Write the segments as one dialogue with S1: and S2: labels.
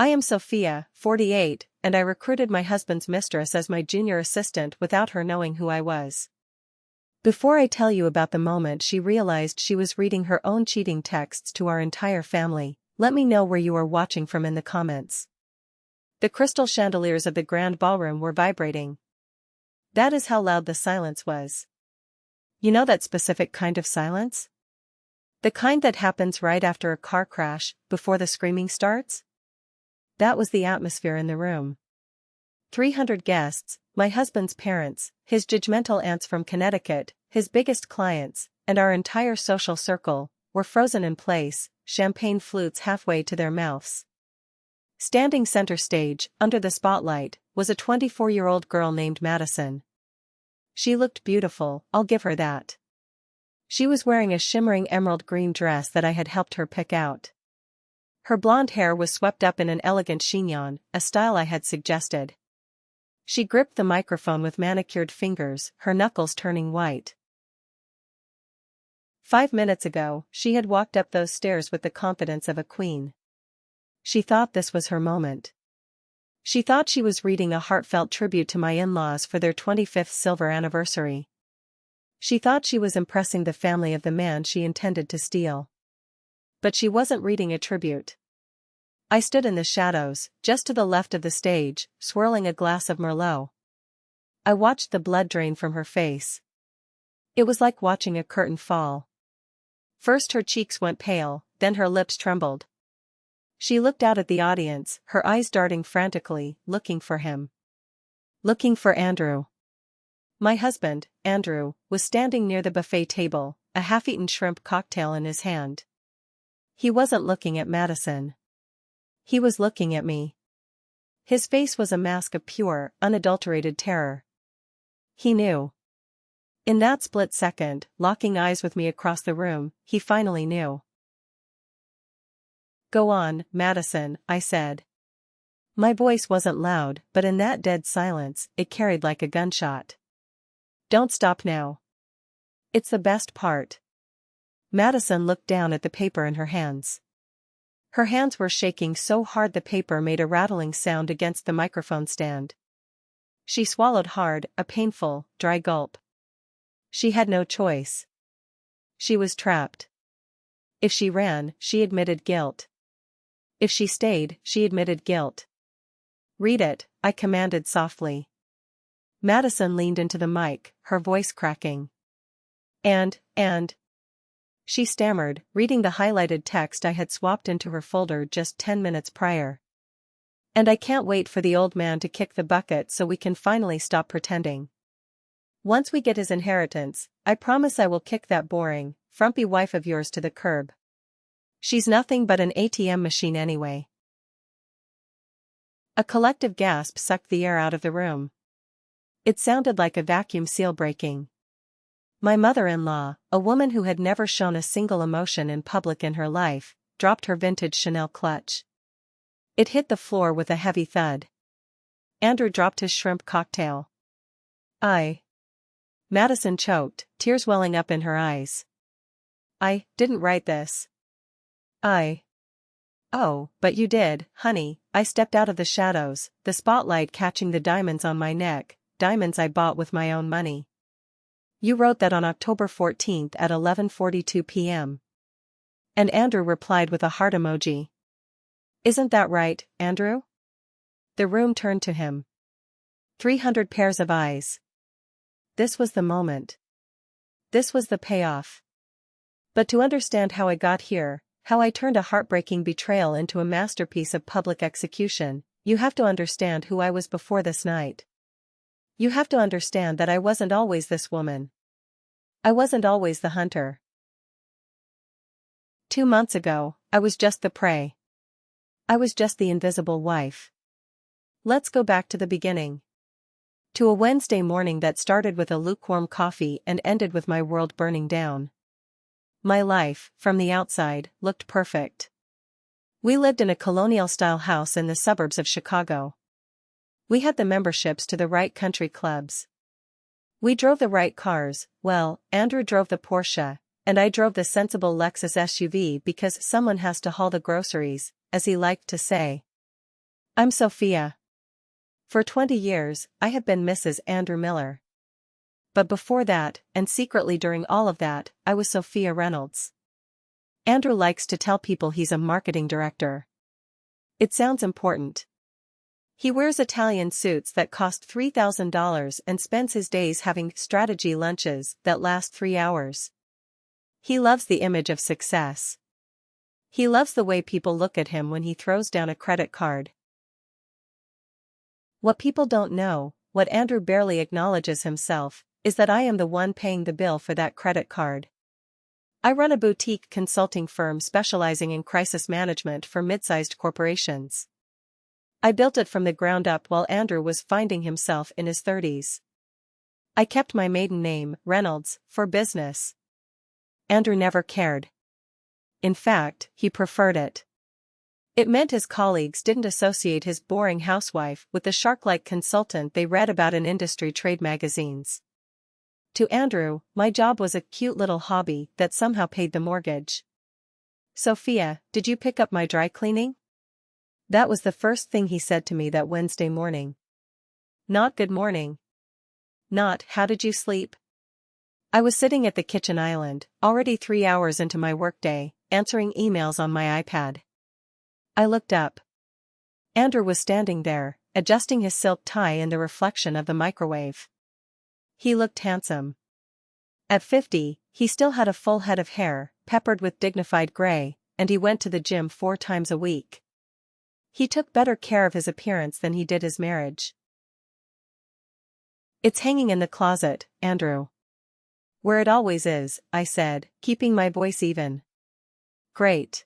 S1: I am Sophia, 48, and I recruited my husband's mistress as my junior assistant without her knowing who I was. Before I tell you about the moment she realized she was reading her own cheating texts to our entire family, let me know where you are watching from in the comments. The crystal chandeliers of the grand ballroom were vibrating. That is how loud the silence was. You know that specific kind of silence? The kind that happens right after a car crash, before the screaming starts? That was the atmosphere in the room. 300 guests, my husband's parents, his judgmental aunts from Connecticut, his biggest clients, and our entire social circle, were frozen in place, champagne flutes halfway to their mouths. Standing center stage, under the spotlight, was a 24-year-old girl named Madison. She looked beautiful, I'll give her that. She was wearing a shimmering emerald green dress that I had helped her pick out. Her blonde hair was swept up in an elegant chignon, a style I had suggested. She gripped the microphone with manicured fingers, her knuckles turning white. 5 minutes ago, she had walked up those stairs with the confidence of a queen. She thought this was her moment. She thought she was reading a heartfelt tribute to my in-laws for their 25th silver anniversary. She thought she was impressing the family of the man she intended to steal. But she wasn't reading a tribute. I stood in the shadows, just to the left of the stage, swirling a glass of Merlot. I watched the blood drain from her face. It was like watching a curtain fall. First her cheeks went pale, then her lips trembled. She looked out at the audience, her eyes darting frantically, looking for him. Looking for Andrew. My husband, Andrew, was standing near the buffet table, a half-eaten shrimp cocktail in his hand. He wasn't looking at Madison. He was looking at me. His face was a mask of pure, unadulterated terror. He knew. In that split second, locking eyes with me across the room, he finally knew. "Go on, Madison," I said. My voice wasn't loud, but in that dead silence, it carried like a gunshot. "Don't stop now. It's the best part." Madison looked down at the paper in her hands. Her hands were shaking so hard the paper made a rattling sound against the microphone stand. She swallowed hard, a painful, dry gulp. She had no choice. She was trapped. If she ran, she admitted guilt. If she stayed, she admitted guilt. "Read it," I commanded softly. Madison leaned into the mic, her voice cracking. And. She stammered, reading the highlighted text I had swapped into her folder just 10 minutes prior. "And I can't wait for the old man to kick the bucket so we can finally stop pretending. Once we get his inheritance, I promise I will kick that boring, frumpy wife of yours to the curb. She's nothing but an ATM machine anyway." A collective gasp sucked the air out of the room. It sounded like a vacuum seal breaking. My mother-in-law, a woman who had never shown a single emotion in public in her life, dropped her vintage Chanel clutch. It hit the floor with a heavy thud. Andrew dropped his shrimp cocktail. Madison choked, tears welling up in her eyes. "I didn't write this." "Oh, but you did, honey." I stepped out of the shadows, the spotlight catching the diamonds on my neck, diamonds I bought with my own money. "You wrote that on October 14th at 11:42 p.m. And Andrew replied with a heart emoji. "Isn't that right, Andrew?" The room turned to him. 300 pairs of eyes. This was the moment. This was the payoff. But to understand how I got here, how I turned a heartbreaking betrayal into a masterpiece of public execution, you have to understand who I was before this night. You have to understand that I wasn't always this woman. I wasn't always the hunter. 2 months ago, I was just the prey. I was just the invisible wife. Let's go back to the beginning. To a Wednesday morning that started with a lukewarm coffee and ended with my world burning down. My life, from the outside, looked perfect. We lived in a colonial-style house in the suburbs of Chicago. We had the memberships to the right country clubs. We drove the right cars. Well, Andrew drove the Porsche, and I drove the sensible Lexus SUV because someone has to haul the groceries, as he liked to say. I'm Sophia. For 20 years, I have been Mrs. Andrew Miller. But before that, and secretly during all of that, I was Sophia Reynolds. Andrew likes to tell people he's a marketing director. It sounds important. He wears Italian suits that cost $3,000 and spends his days having strategy lunches that last 3 hours. He loves the image of success. He loves the way people look at him when he throws down a credit card. What people don't know, what Andrew barely acknowledges himself, is that I am the one paying the bill for that credit card. I run a boutique consulting firm specializing in crisis management for mid-sized corporations. I built it from the ground up while Andrew was finding himself in his 30s. I kept my maiden name, Reynolds, for business. Andrew never cared. In fact, he preferred it. It meant his colleagues didn't associate his boring housewife with the shark-like consultant they read about in industry trade magazines. To Andrew, my job was a cute little hobby that somehow paid the mortgage. "Sophia, did you pick up my dry cleaning?" That was the first thing he said to me that Wednesday morning. Not good morning. Not, how did you sleep? I was sitting at the kitchen island, already 3 hours into my workday, answering emails on my iPad. I looked up. Andrew was standing there, adjusting his silk tie in the reflection of the microwave. He looked handsome. At 50, he still had a full head of hair, peppered with dignified gray, and he went to the gym 4 times a week. He took better care of his appearance than he did his marriage. "It's hanging in the closet, Andrew." "Where it always is," I said, keeping my voice even. "Great.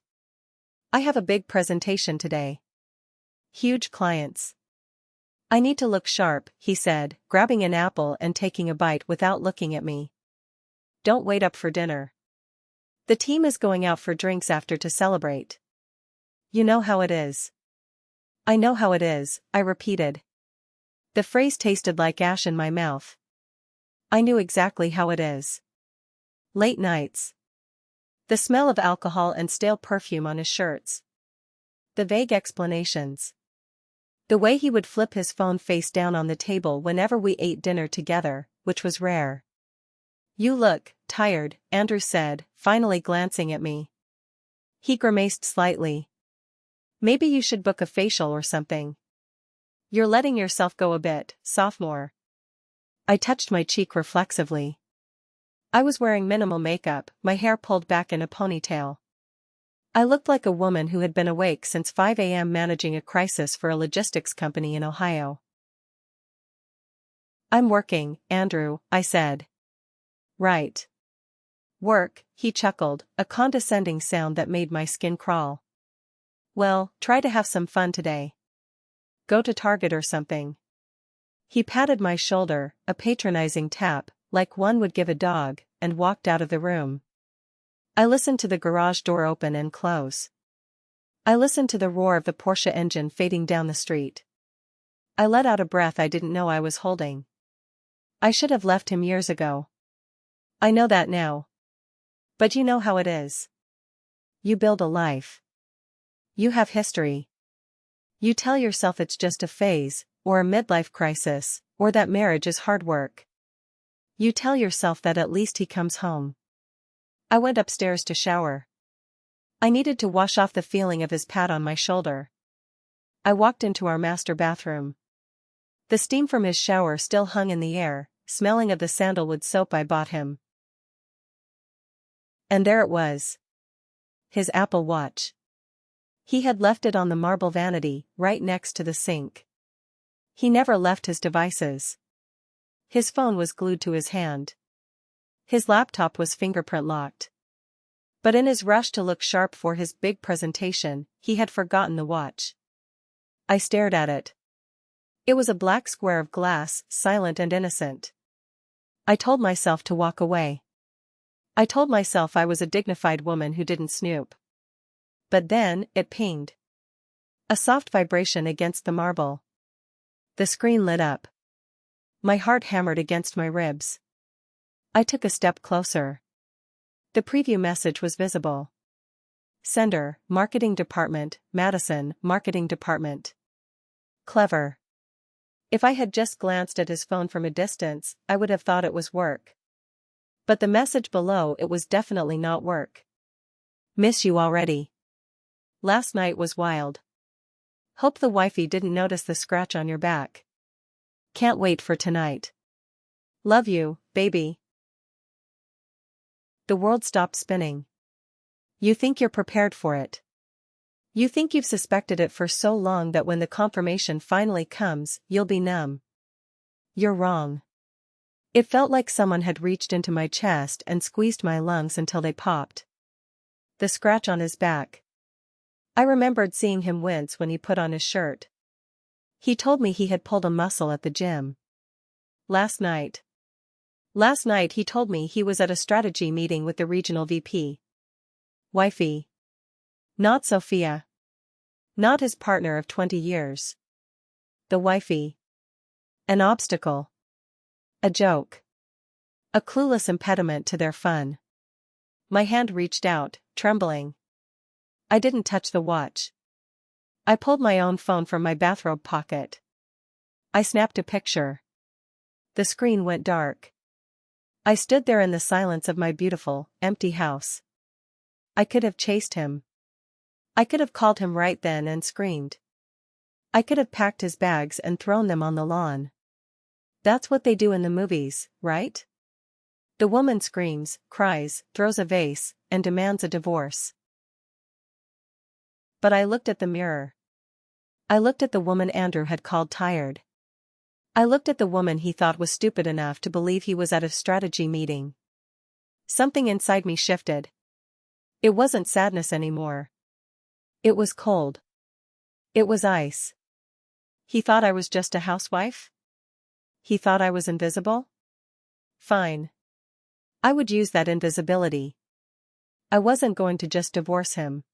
S1: I have a big presentation today. Huge clients. I need to look sharp," he said, grabbing an apple and taking a bite without looking at me. "Don't wait up for dinner. The team is going out for drinks after to celebrate. You know how it is." "I know how it is," I repeated. The phrase tasted like ash in my mouth. I knew exactly how it is. Late nights. The smell of alcohol and stale perfume on his shirts. The vague explanations. The way he would flip his phone face down on the table whenever we ate dinner together, which was rare. "You look tired," Andrew said, finally glancing at me. He grimaced slightly. "Maybe you should book a facial or something. You're letting yourself go a bit, sophomore." I touched my cheek reflexively. I was wearing minimal makeup, my hair pulled back in a ponytail. I looked like a woman who had been awake since 5 a.m. managing a crisis for a logistics company in Ohio. "I'm working, Andrew," I said. "Right. Work," he chuckled, a condescending sound that made my skin crawl. "Well, try to have some fun today. Go to Target or something." He patted my shoulder, a patronizing tap, like one would give a dog, and walked out of the room. I listened to the garage door open and close. I listened to the roar of the Porsche engine fading down the street. I let out a breath I didn't know I was holding. I should have left him years ago. I know that now. But you know how it is. You build a life. You have history. You tell yourself it's just a phase, or a midlife crisis, or that marriage is hard work. You tell yourself that at least he comes home. I went upstairs to shower. I needed to wash off the feeling of his pat on my shoulder. I walked into our master bathroom. The steam from his shower still hung in the air, smelling of the sandalwood soap I bought him. And there it was. His Apple Watch. He had left it on the marble vanity, right next to the sink. He never left his devices. His phone was glued to his hand. His laptop was fingerprint locked. But in his rush to look sharp for his big presentation, he had forgotten the watch. I stared at it. It was a black square of glass, silent and innocent. I told myself to walk away. I told myself I was a dignified woman who didn't snoop. But then, it pinged. A soft vibration against the marble. The screen lit up. My heart hammered against my ribs. I took a step closer. The preview message was visible. Sender, Marketing Department, Madison, Marketing Department. Clever. If I had just glanced at his phone from a distance, I would have thought it was work. But the message below it was definitely not work. Miss you already. Last night was wild. Hope the wifey didn't notice the scratch on your back. Can't wait for tonight. Love you, baby. The world stopped spinning. You think you're prepared for it. You think you've suspected it for so long that when the confirmation finally comes, you'll be numb. You're wrong. It felt like someone had reached into my chest and squeezed my lungs until they popped. The scratch on his back. I remembered seeing him wince when he put on his shirt. He told me he had pulled a muscle at the gym. Last night he told me he was at a strategy meeting with the regional VP. Wifey. Not Sophia. Not his partner of 20 years. The wifey. An obstacle. A joke. A clueless impediment to their fun. My hand reached out, trembling. I didn't touch the watch. I pulled my own phone from my bathrobe pocket. I snapped a picture. The screen went dark. I stood there in the silence of my beautiful, empty house. I could have chased him. I could have called him right then and screamed. I could have packed his bags and thrown them on the lawn. That's what they do in the movies, right? The woman screams, cries, throws a vase, and demands a divorce. But I looked at the mirror. I looked at the woman Andrew had called tired. I looked at the woman he thought was stupid enough to believe he was at a strategy meeting. Something inside me shifted. It wasn't sadness anymore. It was cold. It was ice. He thought I was just a housewife? He thought I was invisible? Fine. I would use that invisibility. I wasn't going to just divorce him.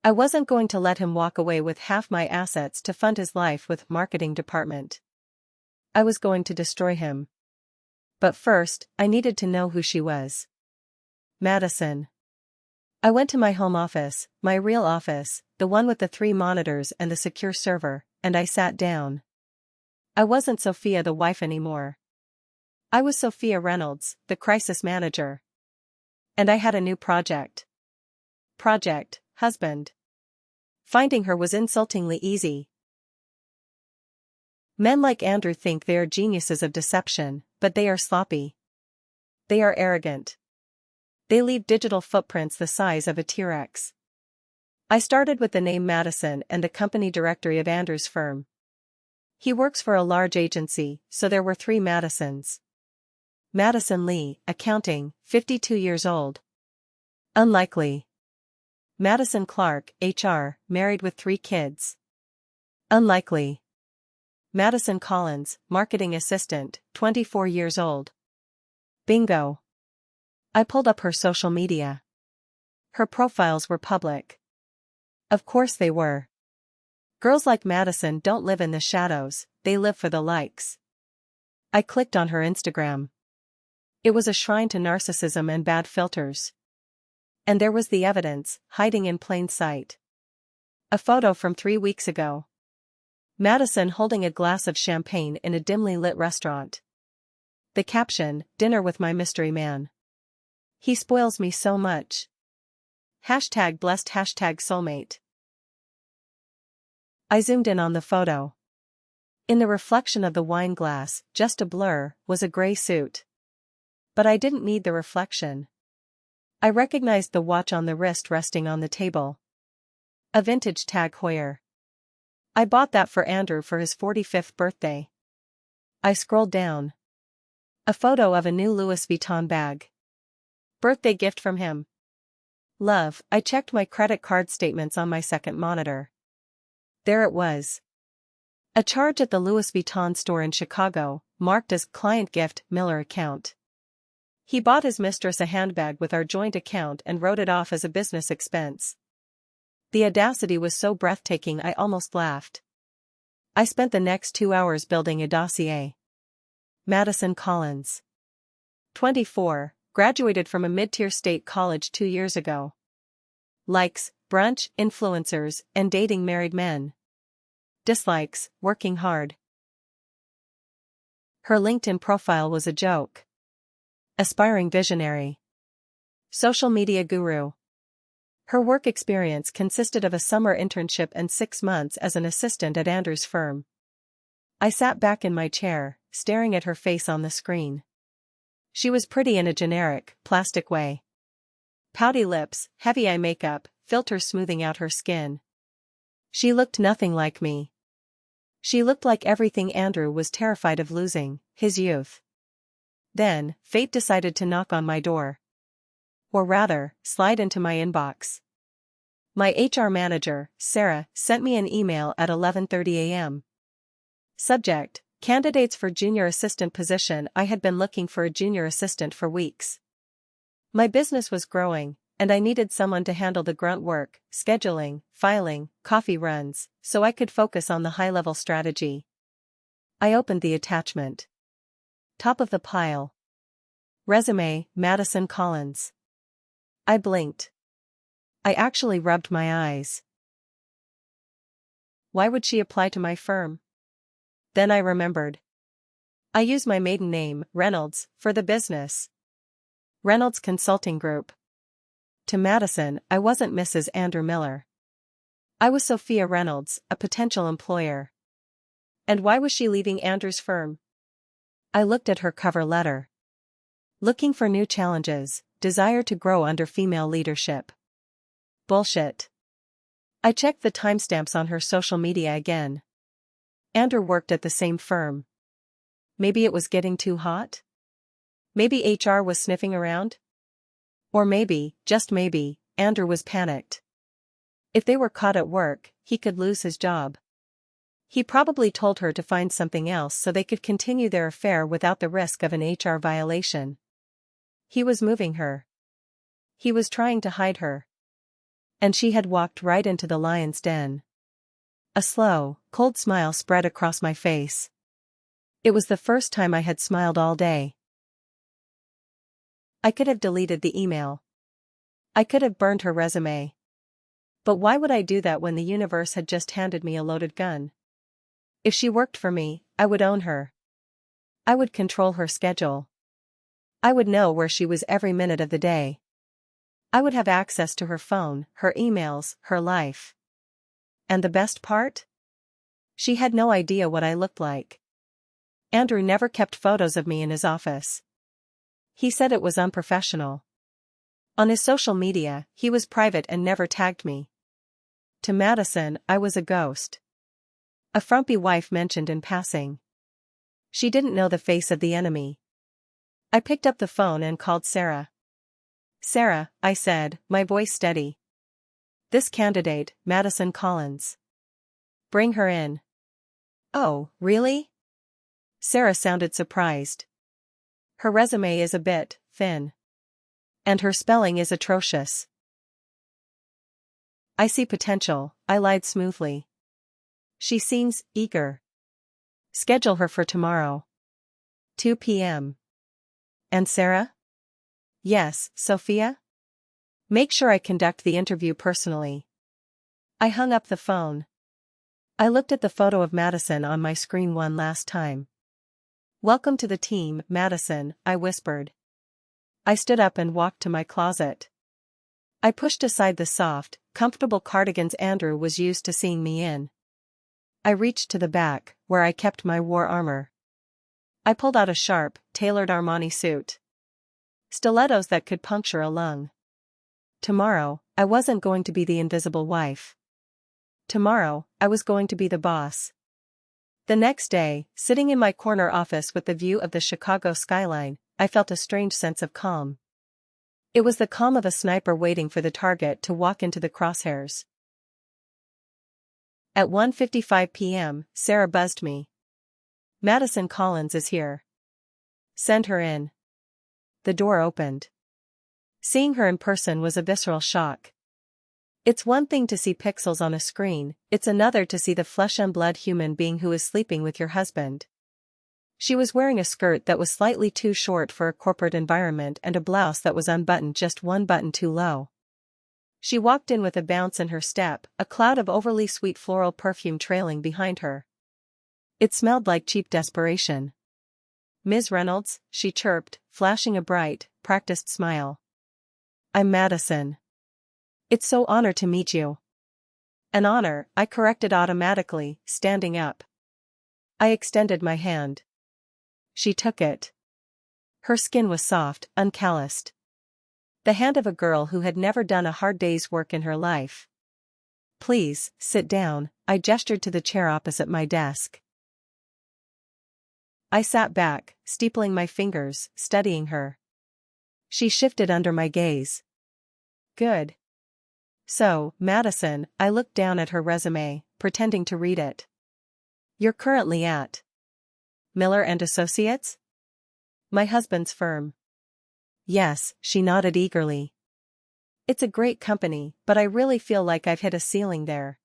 S1: I wasn't going to let him walk away with half my assets to fund his life with marketing department. I was going to destroy him. But first, I needed to know who she was. Madison. I went to my home office, my real office, the one with the 3 monitors and the secure server, and I sat down. I wasn't Sophia the wife anymore. I was Sophia Reynolds, the crisis manager. And I had a new project. Project, husband. Finding her was insultingly easy. Men like Andrew think they are geniuses of deception, but they are sloppy. They are arrogant. They leave digital footprints the size of a T-Rex. I started with the name Madison and the company directory of Andrew's firm. He works for a large agency, so there were 3 Madisons. Madison Lee, accounting, 52 years old. Unlikely. Madison Clark, HR, married with 3 kids. Unlikely. Madison Collins, marketing assistant, 24 years old. Bingo. I pulled up her social media. Her profiles were public. Of course they were. Girls like Madison don't live in the shadows, they live for the likes. I clicked on her Instagram. It was a shrine to narcissism and bad filters. And there was the evidence, hiding in plain sight. A photo from 3 weeks ago. Madison holding a glass of champagne in a dimly lit restaurant. The caption, dinner with my mystery man. He spoils me so much. Hashtag blessed, hashtag soulmate. I zoomed in on the photo. In the reflection of the wine glass, just a blur, was a gray suit. But I didn't need the reflection. I recognized the watch on the wrist resting on the table. A vintage Tag Heuer. I bought that for Andrew for his 45th birthday. I scrolled down. A photo of a new Louis Vuitton bag. Birthday gift from him. Love. I checked my credit card statements on my second monitor. There it was. A charge at the Louis Vuitton store in Chicago, marked as client gift, Miller account. He bought his mistress a handbag with our joint account and wrote it off as a business expense. The audacity was so breathtaking I almost laughed. I spent the next 2 hours building a dossier. Madison Collins. 24, graduated from a mid-tier state college 2 years ago. Likes, brunch, influencers, and dating married men. Dislikes, working hard. Her LinkedIn profile was a joke. Aspiring visionary. Social media guru. Her work experience consisted of a summer internship and 6 months as an assistant at Andrew's firm. I sat back in my chair, staring at her face on the screen. She was pretty in a generic, plastic way. Pouty lips, heavy eye makeup, filters smoothing out her skin. She looked nothing like me. She looked like everything Andrew was terrified of losing, his youth. Then, fate decided to knock on my door. Or rather, slide into my inbox. My HR manager, Sarah, sent me an email at 11:30 a.m. Subject: Candidates for junior assistant position. I had been looking for a junior assistant for weeks. My business was growing, and I needed someone to handle the grunt work, scheduling, filing, coffee runs, so I could focus on the high-level strategy. I opened the attachment. Top of the pile. Resume, Madison Collins. I blinked. I actually rubbed my eyes. Why would she apply to my firm? Then I remembered. I use my maiden name, Reynolds, for the business. Reynolds Consulting Group. To Madison, I wasn't Mrs. Andrew Miller. I was Sophia Reynolds, a potential employer. And why was she leaving Andrew's firm? I looked at her cover letter. Looking for new challenges, desire to grow under female leadership. Bullshit. I checked the timestamps on her social media again. Andrew worked at the same firm. Maybe it was getting too hot? Maybe HR was sniffing around? Or maybe, just maybe, Andrew was panicked. If they were caught at work, he could lose his job. He probably told her to find something else so they could continue their affair without the risk of an HR violation. He was moving her. He was trying to hide her. And she had walked right into the lion's den. A slow, cold smile spread across my face. It was the first time I had smiled all day. I could have deleted the email. I could have burned her resume. But why would I do that when the universe had just handed me a loaded gun? If she worked for me, I would own her. I would control her schedule. I would know where she was every minute of the day. I would have access to her phone, her emails, her life. And the best part? She had no idea what I looked like. Andrew never kept photos of me in his office. He said it was unprofessional. On his social media, he was private and never tagged me. To Madison, I was a ghost. A frumpy wife mentioned in passing. She didn't know the face of the enemy. I picked up the phone and called Sarah. Sarah, I said, my voice steady. This candidate, Madison Collins. Bring her in. Oh, really? Sarah sounded surprised. Her resume is a bit thin. And her spelling is atrocious. I see potential, I lied smoothly. She seems eager. Schedule her for tomorrow. 2 p.m. And Sarah? Yes, Sophia? Make sure I conduct the interview personally. I hung up the phone. I looked at the photo of Madison on my screen one last time. Welcome to the team, Madison, I whispered. I stood up and walked to my closet. I pushed aside the soft, comfortable cardigans Andrew was used to seeing me in. I reached to the back, where I kept my war armor. I pulled out a sharp, tailored Armani suit. Stilettos that could puncture a lung. Tomorrow, I wasn't going to be the invisible wife. Tomorrow, I was going to be the boss. The next day, sitting in my corner office with the view of the Chicago skyline, I felt a strange sense of calm. It was the calm of a sniper waiting for the target to walk into the crosshairs. At 1:55 p.m., Sarah buzzed me. Madison Collins is here. Send her in. The door opened. Seeing her in person was a visceral shock. It's one thing to see pixels on a screen, it's another to see the flesh and blood human being who is sleeping with your husband. She was wearing a skirt that was slightly too short for a corporate environment and a blouse that was unbuttoned just one button too low. She walked in with a bounce in her step, a cloud of overly sweet floral perfume trailing behind her. It smelled like cheap desperation. "Ms. Reynolds," she chirped, flashing a bright, practiced smile. "I'm Madison. It's so honor to meet you." "An honor," I corrected automatically, standing up. I extended my hand. She took it. Her skin was soft, uncalloused. The hand of a girl who had never done a hard day's work in her life. "Please, sit down," I gestured to the chair opposite my desk. I sat back, steepling my fingers, studying her. She shifted under my gaze. "Good. So, Madison," I looked down at her resume, pretending to read it. "You're currently at Miller and Associates?" "My husband's firm." "Yes," she nodded eagerly. "It's a great company, but I really feel like I've hit a ceiling there.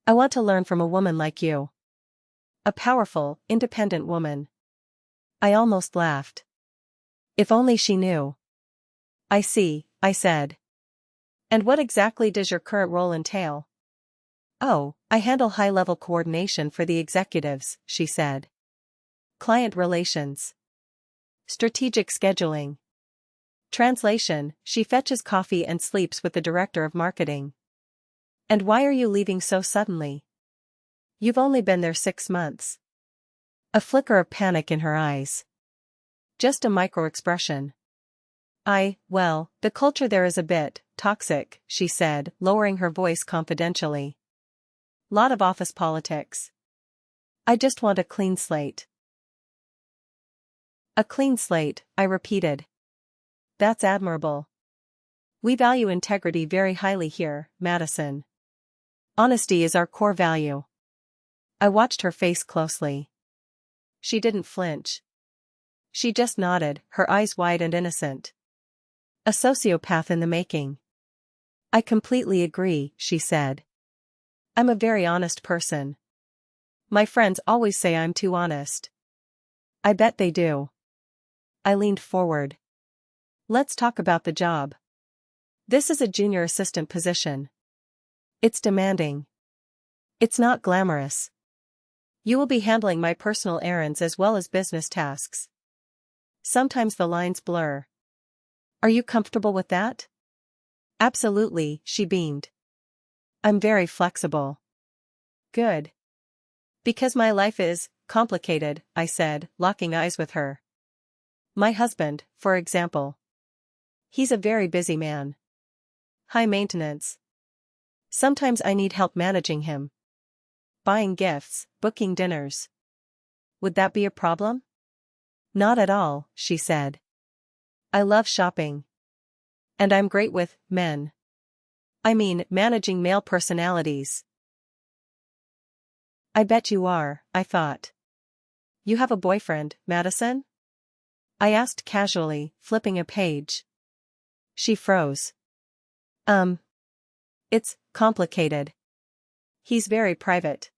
S1: I want to learn from a woman like you. A powerful, independent woman." I almost laughed. If only she knew. "I see," I said. "And what exactly does your current role entail?" "Oh, I handle high-level coordination for the executives," she said. "Client relations. Strategic scheduling. Translation, she fetches coffee and sleeps with the director of marketing." "And why are you leaving so suddenly? You've only been there 6 months." A flicker of panic in her eyes. "Just a micro-expression. Well, the culture there is a bit toxic," she said, lowering her voice confidentially. "Lot of office politics. I just want a clean slate." "A clean slate," I repeated. "That's admirable. We value integrity very highly here, Madison. Honesty is our core value." I watched her face closely. She didn't flinch. She just nodded, her eyes wide and innocent. A sociopath in the making. "I completely agree," she said. "I'm a very honest person. My friends always say I'm too honest." "I bet they do." I leaned forward. "Let's talk about the job. This is a junior assistant position. It's demanding. It's not glamorous. You will be handling my personal errands as well as business tasks. Sometimes the lines blur. Are you comfortable with that?" "Absolutely," she beamed. "I'm very flexible." "Good. Because my life is complicated," I said, locking eyes with her. "My husband, for example. He's a very busy man. High maintenance. Sometimes I need help managing him. Buying gifts, booking dinners. Would that be a problem?" "Not at all," she said. "I love shopping. And I'm great with men. I mean, managing male personalities." "I bet you are," I thought. "You have a boyfriend, Madison?" I asked casually, flipping a page. She froze. It's complicated. He's very private."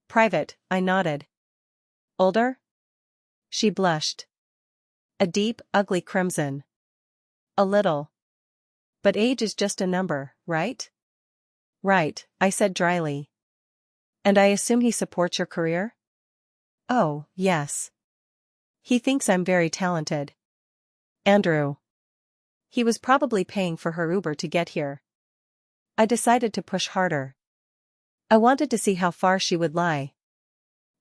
S1: "Private," I nodded. "Older?" She blushed. A deep, ugly crimson. "A little. But age is just a number, right?" "Right," I said dryly. "And I assume he supports your career?" "Oh, yes. He thinks I'm very talented." "Andrew." "He was probably paying for her Uber to get here." I decided to push harder. I wanted to see how far she would lie.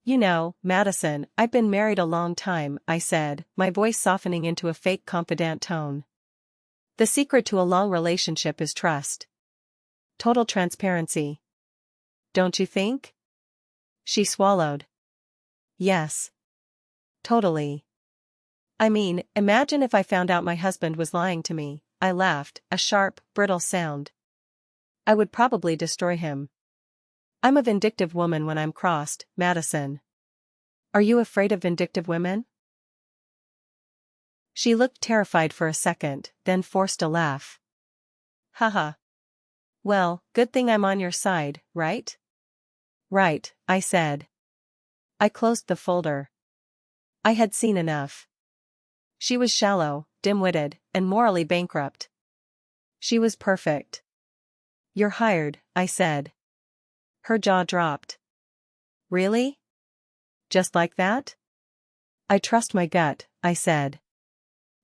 S1: "You know, Madison, I've been married a long time," I said, my voice softening into a fake confidant tone. "The secret to a long relationship is trust. Total transparency. Don't you think?" She swallowed. "Yes. Totally. I mean, imagine if I found out my husband was lying to me," I laughed, a sharp, brittle sound. "I would probably destroy him. I'm a vindictive woman when I'm crossed, Madison. Are you afraid of vindictive women?" She looked terrified for a second, then forced a laugh. "Haha. Well, good thing I'm on your side, right?" "Right," I said. I closed the folder. I had seen enough. She was shallow, dim-witted, and morally bankrupt. She was perfect. You're hired, I said. Her jaw dropped. Really? Just like that? I trust my gut, I said.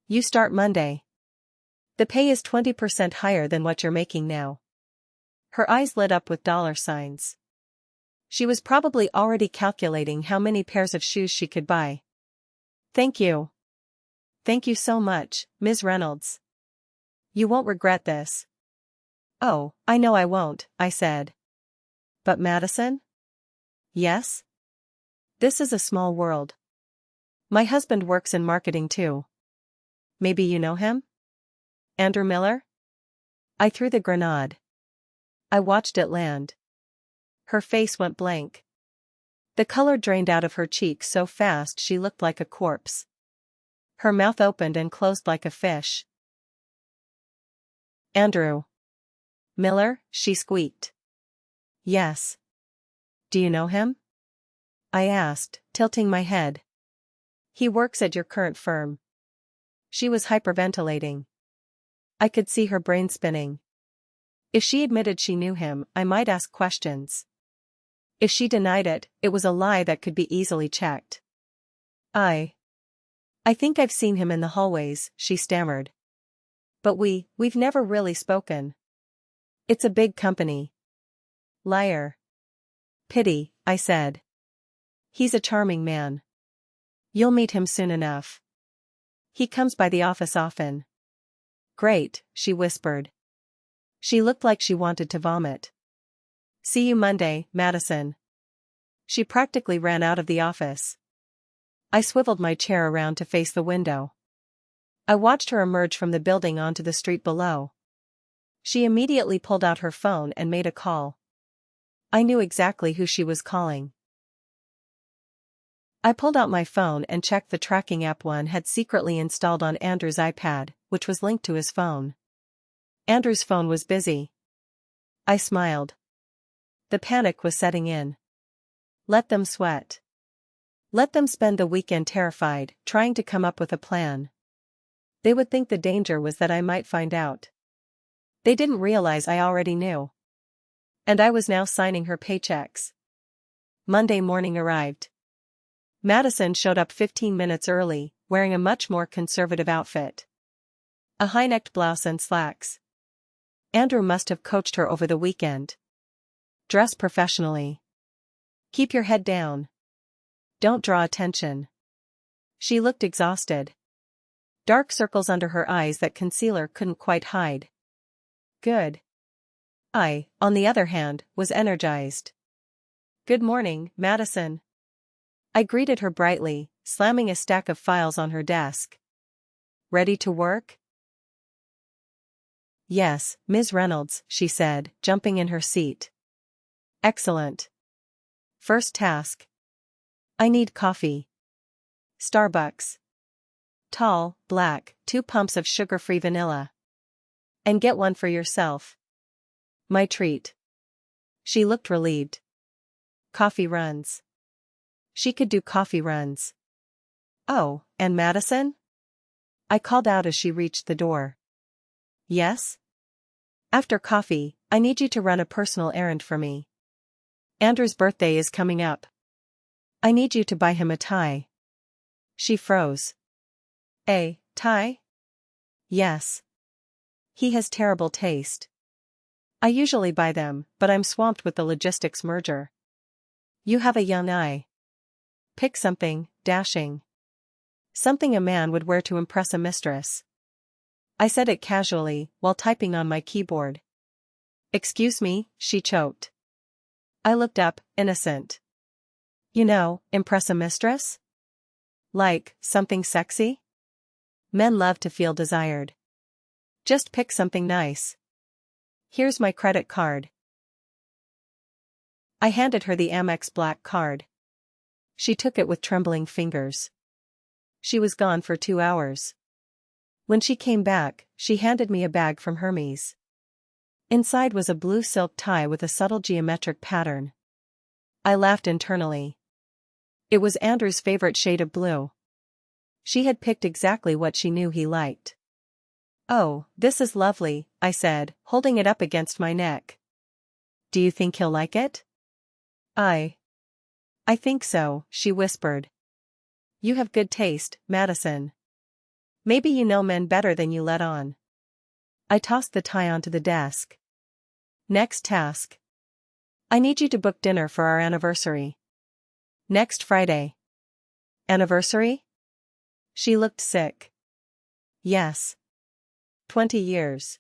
S1: You start Monday. The pay is 20% higher than what you're making now. Her eyes lit up with dollar signs. She was probably already calculating how many pairs of shoes she could buy. Thank you. Thank you so much, Ms. Reynolds. You won't regret this. Oh, I know I won't, I said. But Madison? Yes? This is a small world. My husband works in marketing too. Maybe you know him? Andrew Miller? I threw the grenade. I watched it land. Her face went blank. The color drained out of her cheeks so fast she looked like a corpse. Her mouth opened and closed like a fish. Andrew Miller, she squeaked. Yes. Do you know him? I asked, tilting my head. He works at your current firm. She was hyperventilating. I could see her brain spinning. If she admitted she knew him, I might ask questions. If she denied it, it was a lie that could be easily checked. I think I've seen him in the hallways, she stammered. But we've never really spoken. It's a big company. Liar. Pity, I said. He's a charming man. You'll meet him soon enough. He comes by the office often. Great, she whispered. She looked like she wanted to vomit. See you Monday, Madison. She practically ran out of the office. I swiveled my chair around to face the window. I watched her emerge from the building onto the street below. She immediately pulled out her phone and made a call. I knew exactly who she was calling. I pulled out my phone and checked the tracking app one had secretly installed on Andrew's iPad, which was linked to his phone. Andrew's phone was busy. I smiled. The panic was setting in. Let them sweat. Let them spend the weekend terrified, trying to come up with a plan. They would think the danger was that I might find out. They didn't realize I already knew. And I was now signing her paychecks. Monday morning arrived. Madison showed up 15 minutes early, wearing a much more conservative outfit. A high-necked blouse and slacks. Andrew must have coached her over the weekend. Dress professionally. Keep your head down. Don't draw attention. She looked exhausted. Dark circles under her eyes that concealer couldn't quite hide. Good. I, on the other hand, was energized. Good morning, Madison. I greeted her brightly, slamming a stack of files on her desk. Ready to work? Yes, Ms. Reynolds, she said, jumping in her seat. Excellent. First task. I need coffee. Starbucks. Tall, black, 2 pumps of sugar-free vanilla. And get one for yourself. My treat. She looked relieved. Coffee runs. She could do coffee runs. Oh, and Madison? I called out as she reached the door. Yes? After coffee, I need you to run a personal errand for me. Andrew's birthday is coming up. I need you to buy him a tie. She froze. A tie? Yes. He has terrible taste. I usually buy them, but I'm swamped with the logistics merger. You have a young eye. Pick something, dashing. Something a man would wear to impress a mistress. I said it casually, while typing on my keyboard. Excuse me, she choked. I looked up, innocent. You know, impress a mistress? Like, something sexy? Men love to feel desired. Just pick something nice. Here's my credit card. I handed her the Amex Black card. She took it with trembling fingers. She was gone for 2 hours. When she came back, she handed me a bag from Hermes. Inside was a blue silk tie with a subtle geometric pattern. I laughed internally. It was Andrew's favorite shade of blue. She had picked exactly what she knew he liked. Oh, this is lovely, I said, holding it up against my neck. Do you think he'll like it? I think so, she whispered. You have good taste, Madison. Maybe you know men better than you let on. I tossed the tie onto the desk. Next task. I need you to book dinner for our anniversary. Next Friday. Anniversary? She looked sick. Yes. 20 years.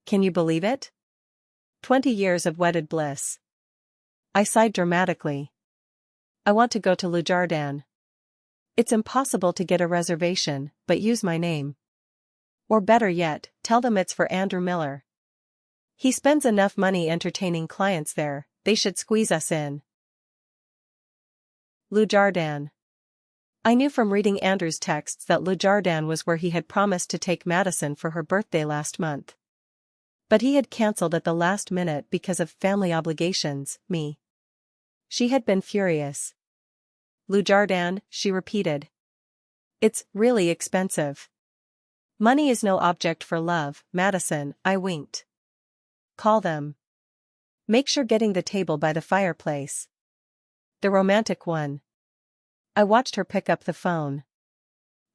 S1: Can you believe it? 20 years of wedded bliss. I sighed dramatically. I want to go to Aloud. It's impossible to get a reservation, but use my name. Or better yet, tell them it's for Andrew Miller. He spends enough money entertaining clients there, they should squeeze us in. Aloud. I knew from reading Andrew's texts that Aloud was where he had promised to take Madison for her birthday last month. But he had cancelled at the last minute because of family obligations, me. She had been furious. Aloud, she repeated. It's really expensive. Money is no object for love, Madison, I winked. Call them. Make sure getting the table by the fireplace. The romantic one. I watched her pick up the phone.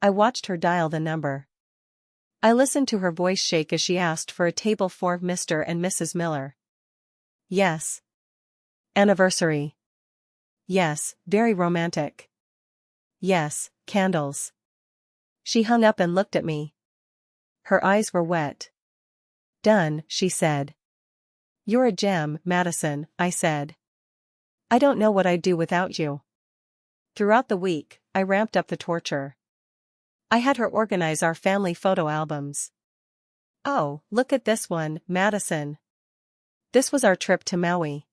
S1: I watched her dial the number. I listened to her voice shake as she asked for a table for Mr. and Mrs. Miller. Yes. Anniversary. Yes, very romantic. Yes, candles. She hung up and looked at me. Her eyes were wet. Done, she said. You're a gem, Madison, I said. I don't know what I'd do without you. Throughout the week, I ramped up the torture. I had her organize our family photo albums. Oh, look at this one, Madison. This was our trip to Maui.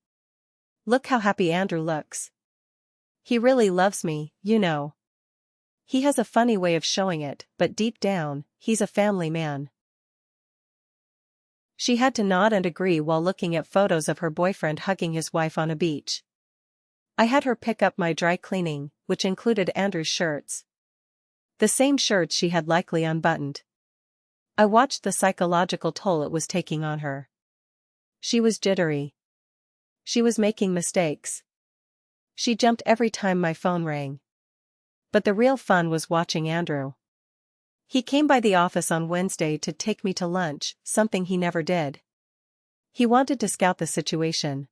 S1: Look how happy Andrew looks. He really loves me, you know. He has a funny way of showing it, but deep down, he's a family man. She had to nod and agree while looking at photos of her boyfriend hugging his wife on a beach. I had her pick up my dry cleaning, which included Andrew's shirts. The same shirts she had likely unbuttoned. I watched the psychological toll it was taking on her. She was jittery. She was making mistakes. She jumped every time my phone rang. But the real fun was watching Andrew. He came by the office on Wednesday to take me to lunch, something he never did. He wanted to scout the situation.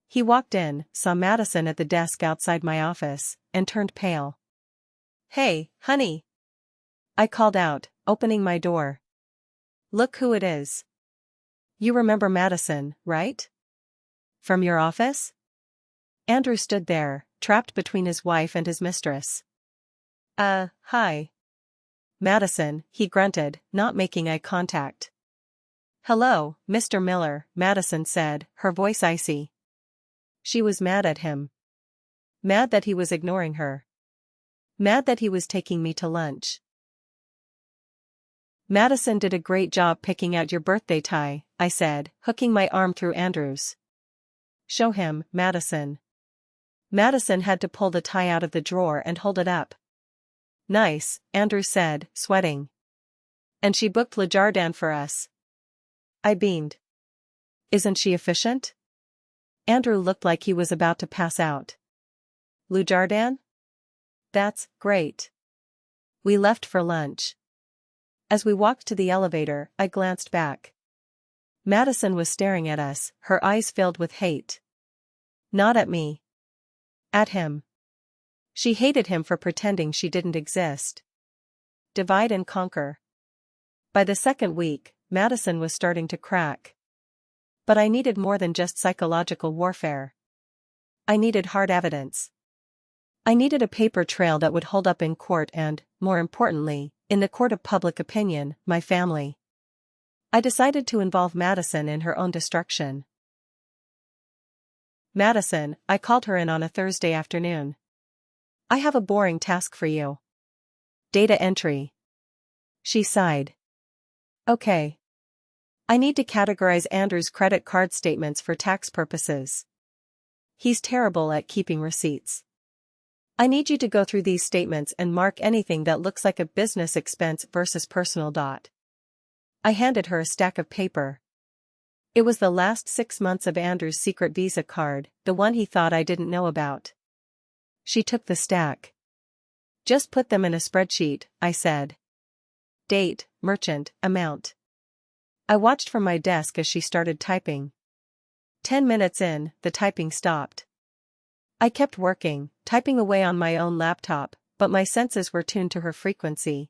S1: He walked in, saw Madison at the desk outside my office, and turned pale. Hey, honey. I called out, opening my door. Look who it is. You remember Madison, right? From your office? Andrew stood there, trapped between his wife and his mistress. Hi. Madison, he grunted, not making eye contact. Hello, Mr. Miller, Madison said, her voice icy. She was mad at him. Mad that he was ignoring her. Mad that he was taking me to lunch. Madison did a great job picking out your birthday tie, I said, hooking my arm through Andrew's. Show him, Madison. Madison had to pull the tie out of the drawer and hold it up. Nice, Andrew said, sweating. And she booked Aloud for us. I beamed. Isn't she efficient? Andrew looked like he was about to pass out. Aloud? That's great. We left for lunch. As we walked to the elevator, I glanced back. Madison was staring at us, her eyes filled with hate. Not at me. At him. She hated him for pretending she didn't exist. Divide and conquer. By the second week, Madison was starting to crack. But I needed more than just psychological warfare. I needed hard evidence. I needed a paper trail that would hold up in court and, more importantly, in the court of public opinion, my family. I decided to involve Madison in her own destruction. Madison, I called her in on a Thursday afternoon. I have a boring task for you. Data entry. She sighed. Okay. I need to categorize Andrew's credit card statements for tax purposes. He's terrible at keeping receipts. I need you to go through these statements and mark anything that looks like a business expense versus personal. I handed her a stack of paper. It was the last 6 months of Andrew's secret Visa card, the one he thought I didn't know about. She took the stack. Just put them in a spreadsheet, I said. Date, merchant, amount. I watched from my desk as she started typing. 10 minutes in, the typing stopped. I kept working, typing away on my own laptop, but my senses were tuned to her frequency.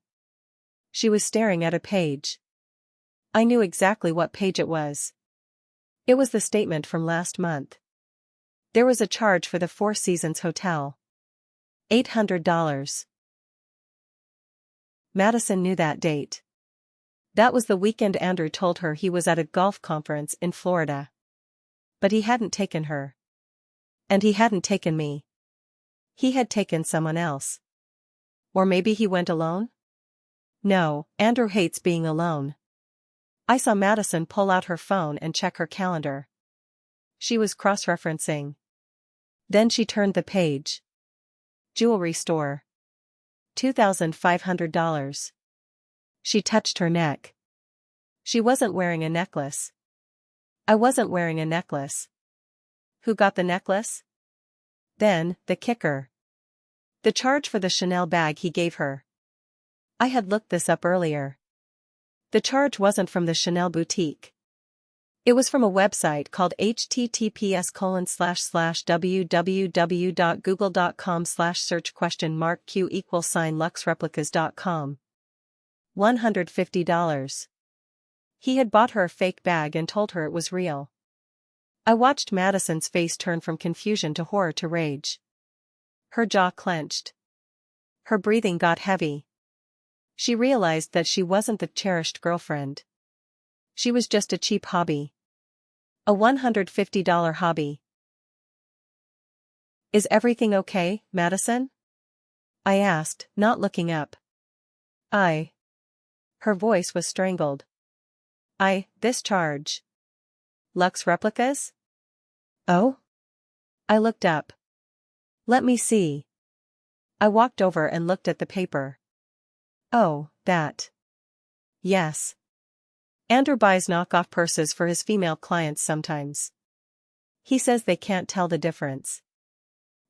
S1: She was staring at a page. I knew exactly what page it was. It was the statement from last month. There was a charge for the Four Seasons Hotel. $800. Madison knew that date. That was the weekend Andrew told her he was at a golf conference in Florida. But he hadn't taken her. And he hadn't taken me. He had taken someone else. Or maybe he went alone? No, Andrew hates being alone. I saw Madison pull out her phone and check her calendar. She was cross-referencing. Then she turned the page. Jewelry store. $2,500. She touched her neck. She wasn't wearing a necklace. I wasn't wearing a necklace. Who got the necklace? Then, the kicker. The charge for the Chanel bag he gave her. I had looked this up earlier. The charge wasn't from the Chanel boutique. It was from a website called https://www.google.com/search?Q=luxreplicas.com. $150. He had bought her a fake bag and told her it was real. I watched Madison's face turn from confusion to horror to rage. Her jaw clenched. Her breathing got heavy. She realized that she wasn't the cherished girlfriend. She was just a cheap hobby. A $150 hobby. Is everything okay, Madison? I asked, not looking up. Her voice was strangled. This charge. Lux Replicas? Oh? I looked up. Let me see. I walked over and looked at the paper. Oh, that. Yes. Andrew buys knockoff purses for his female clients sometimes. He says they can't tell the difference.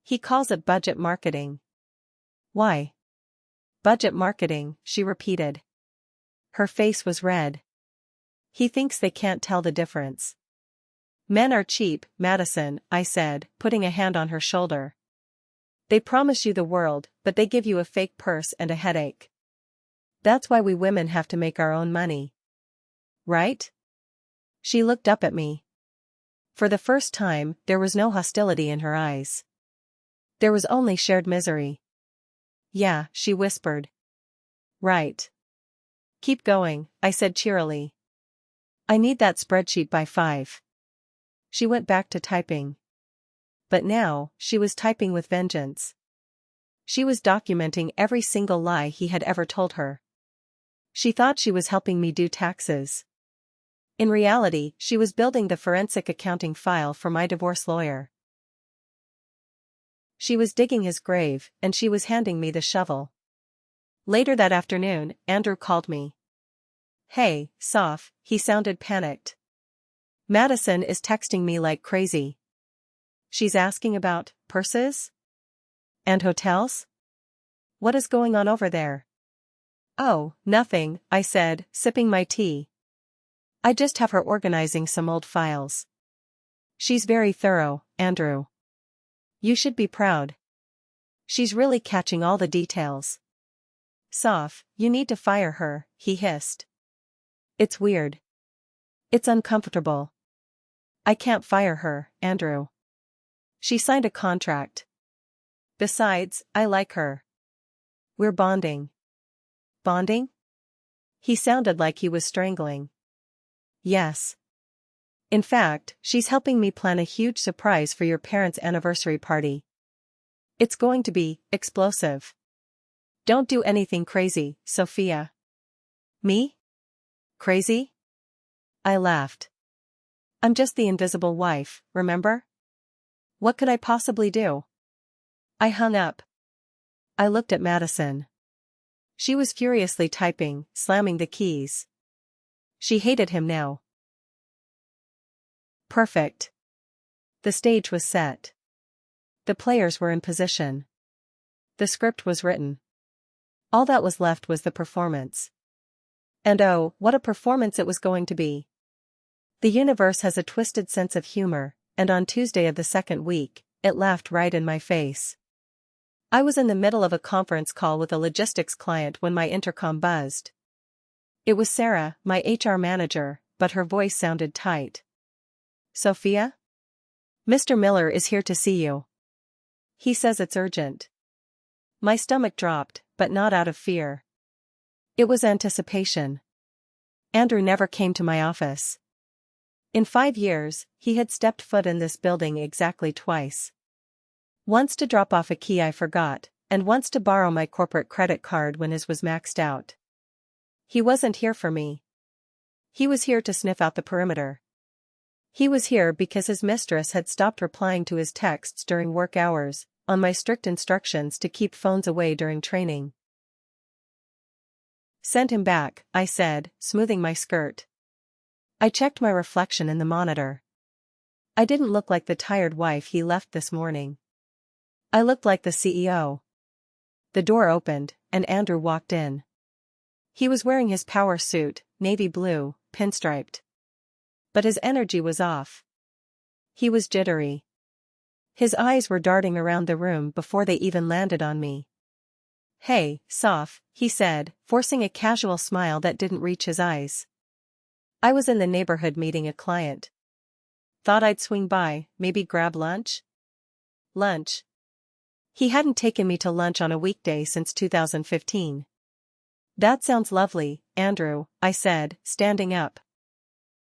S1: He calls it budget marketing. Why? Budget marketing, she repeated. Her face was red. He thinks they can't tell the difference. Men are cheap, Madison, I said, putting a hand on her shoulder. They promise you the world, but they give you a fake purse and a headache. That's why we women have to make our own money. Right? She looked up at me. For the first time, there was no hostility in her eyes. There was only shared misery. Yeah, she whispered. Right. Keep going, I said cheerily. I need that spreadsheet by 5. She went back to typing. But now, she was typing with vengeance. She was documenting every single lie he had ever told her. She thought she was helping me do taxes. In reality, she was building the forensic accounting file for my divorce lawyer. She was digging his grave, and she was handing me the shovel. Later that afternoon, Andrew called me. Hey, Soph, he sounded panicked. Madison is texting me like crazy. She's asking about purses? And hotels? What is going on over there? Oh, nothing, I said, sipping my tea. I just have her organizing some old files. She's very thorough, Andrew. You should be proud. She's really catching all the details. Soph, you need to fire her, he hissed. It's weird. It's uncomfortable. I can't fire her, Andrew. She signed a contract. Besides, I like her. We're bonding. Bonding? He sounded like he was strangling. Yes. In fact, she's helping me plan a huge surprise for your parents' anniversary party. It's going to be explosive. Don't do anything crazy, Sophia. Me? Crazy? I laughed. I'm just the invisible wife, remember? What could I possibly do? I hung up. I looked at Madison. She was furiously typing, slamming the keys. She hated him now. Perfect. The stage was set. The players were in position. The script was written. All that was left was the performance. And oh, what a performance it was going to be. The universe has a twisted sense of humor, and on Tuesday of the second week, it laughed right in my face. I was in the middle of a conference call with a logistics client when my intercom buzzed. It was Sarah, my HR manager, but her voice sounded tight. Sophia? Mr. Miller is here to see you. He says it's urgent. My stomach dropped, but not out of fear. It was anticipation. Andrew never came to my office. In 5 years, he had stepped foot in this building exactly twice. Once to drop off a key I forgot, and once to borrow my corporate credit card when his was maxed out. He wasn't here for me. He was here to sniff out the perimeter. He was here because his mistress had stopped replying to his texts during work hours, on my strict instructions to keep phones away during training. Send him back, I said, smoothing my skirt. I checked my reflection in the monitor. I didn't look like the tired wife he left this morning. I looked like the CEO. The door opened, and Andrew walked in. He was wearing his power suit, navy blue, pinstriped. But his energy was off. He was jittery. His eyes were darting around the room before they even landed on me. Hey, Soph, he said, forcing a casual smile that didn't reach his eyes. I was in the neighborhood meeting a client. Thought I'd swing by, maybe grab lunch? Lunch. He hadn't taken me to lunch on a weekday since 2015. That sounds lovely, Andrew, I said, standing up.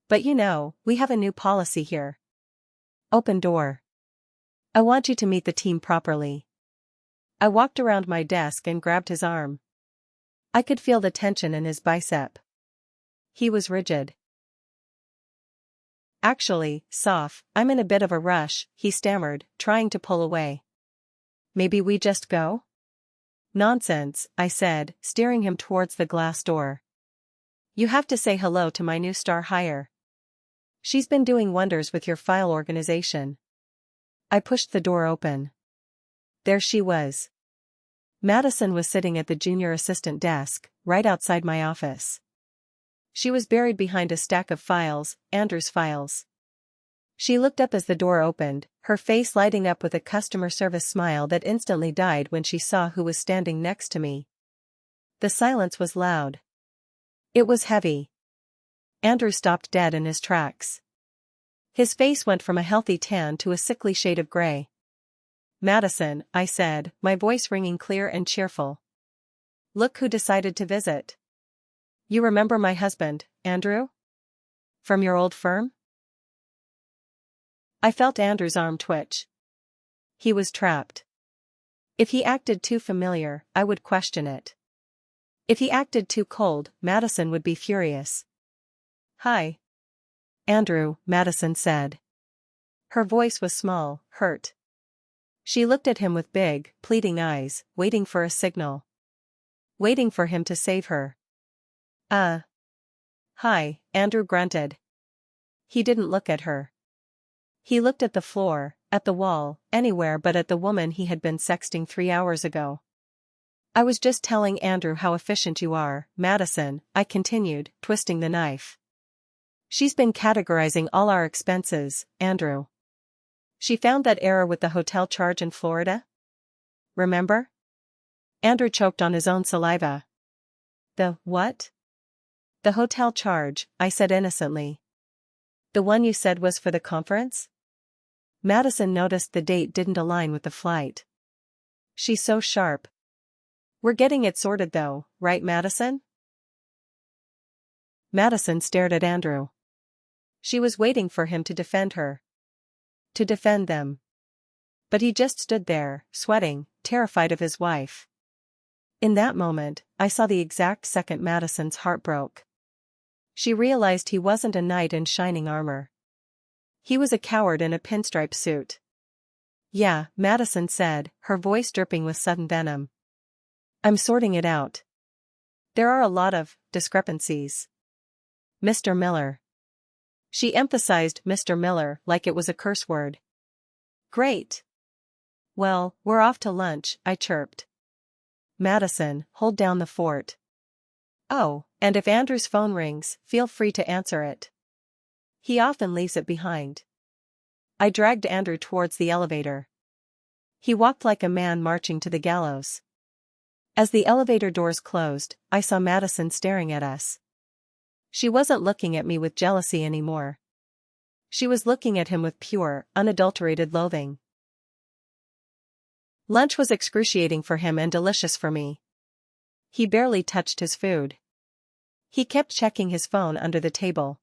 S1: But you know, we have a new policy here. Open door. I want you to meet the team properly. I walked around my desk and grabbed his arm. I could feel the tension in his bicep. He was rigid. Actually, Soph, I'm in a bit of a rush, he stammered, trying to pull away. Maybe we just go? Nonsense, I said, steering him towards the glass door. You have to say hello to my new star hire. She's been doing wonders with your file organization. I pushed the door open. There she was. Madison was sitting at the junior assistant desk, right outside my office. She was buried behind a stack of files, Andrew's files. She looked up as the door opened, her face lighting up with a customer service smile that instantly died when she saw who was standing next to me. The silence was loud. It was heavy. Andrew stopped dead in his tracks. His face went from a healthy tan to a sickly shade of gray. Madison, I said, my voice ringing clear and cheerful. Look who decided to visit. You remember my husband, Andrew? From your old firm? I felt Andrew's arm twitch. He was trapped. If he acted too familiar, I would question it. If he acted too cold, Madison would be furious. Hi. Andrew, Madison said. Her voice was small, hurt. She looked at him with big, pleading eyes, waiting for a signal. Waiting for him to save her. Hi, Andrew grunted. He didn't look at her. He looked at the floor, at the wall, anywhere but at the woman he had been sexting 3 hours ago. I was just telling Andrew how efficient you are, Madison, I continued, twisting the knife. She's been categorizing all our expenses, Andrew. She found that error with the hotel charge in Florida? Remember? Andrew choked on his own saliva. The what? The hotel charge, I said innocently. The one you said was for the conference? Madison noticed the date didn't align with the flight. She's so sharp. We're getting it sorted though, right, Madison? Madison stared at Andrew. She was waiting for him to defend her. To defend them. But he just stood there, sweating, terrified of his wife. In that moment, I saw the exact second Madison's heart broke. She realized he wasn't a knight in shining armor. He was a coward in a pinstripe suit. Yeah, Madison said, her voice dripping with sudden venom. I'm sorting it out. There are a lot of discrepancies. Mr. Miller. She emphasized Mr. Miller like it was a curse word. Great. Well, we're off to lunch, I chirped. Madison, hold down the fort. Oh, and if Andrew's phone rings, feel free to answer it. He often leaves it behind. I dragged Andrew towards the elevator. He walked like a man marching to the gallows. As the elevator doors closed, I saw Madison staring at us. She wasn't looking at me with jealousy anymore. She was looking at him with pure, unadulterated loathing. Lunch was excruciating for him and delicious for me. He barely touched his food. He kept checking his phone under the table.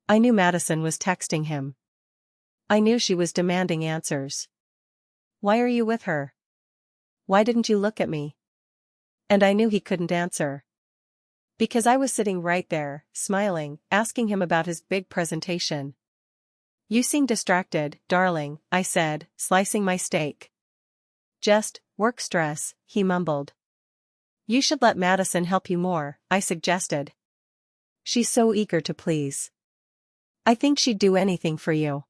S1: I knew Madison was texting him. I knew she was demanding answers. Why are you with her? Why didn't you look at me? And I knew he couldn't answer. Because I was sitting right there, smiling, asking him about his big presentation. You seem distracted, darling, I said, slicing my steak. Just, work stress, he mumbled. You should let Madison help you more, I suggested. She's so eager to please. I think she'd do anything for you.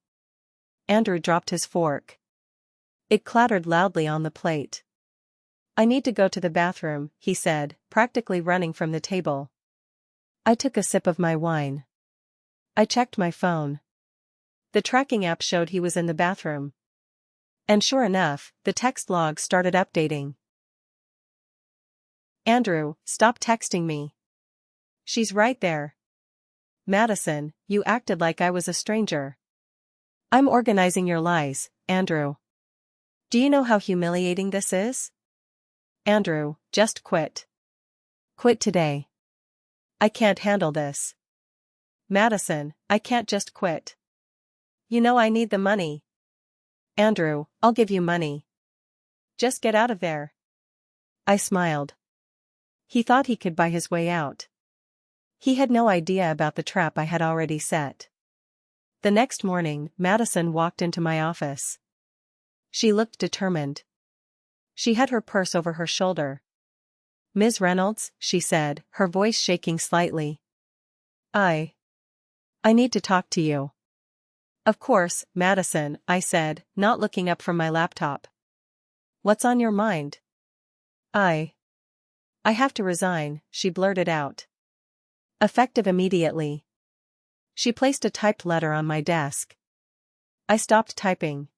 S1: Andrew dropped his fork. It clattered loudly on the plate. I need to go to the bathroom, he said, practically running from the table. I took a sip of my wine. I checked my phone. The tracking app showed he was in the bathroom. And sure enough, the text log started updating. Andrew, stop texting me. She's right there. Madison, you acted like I was a stranger. I'm organizing your lies, Andrew. Do you know how humiliating this is? Andrew, just quit. Quit today. I can't handle this. Madison, I can't just quit. You know I need the money. Andrew, I'll give you money. Just get out of there. I smiled. He thought he could buy his way out. He had no idea about the trap I had already set. The next morning, Madison walked into my office. She looked determined. She had her purse over her shoulder. Ms. Reynolds, she said, her voice shaking slightly. I need to talk to you. Of course, Madison, I said, not looking up from my laptop. What's on your mind? I have to resign, she blurted out. Effective immediately. She placed a typed letter on my desk. I stopped typing.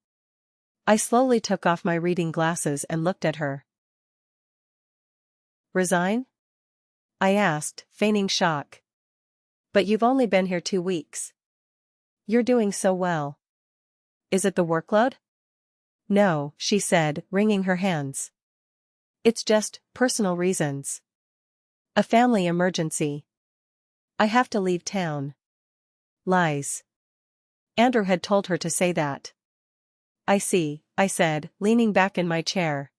S1: I slowly took off my reading glasses and looked at her. Resign? I asked, feigning shock. But you've only been here 2 weeks. You're doing so well. Is it the workload? No, she said, wringing her hands. It's just personal reasons. A family emergency. I have to leave town. Lies. Andrew had told her to say that. I see, I said, leaning back in my chair.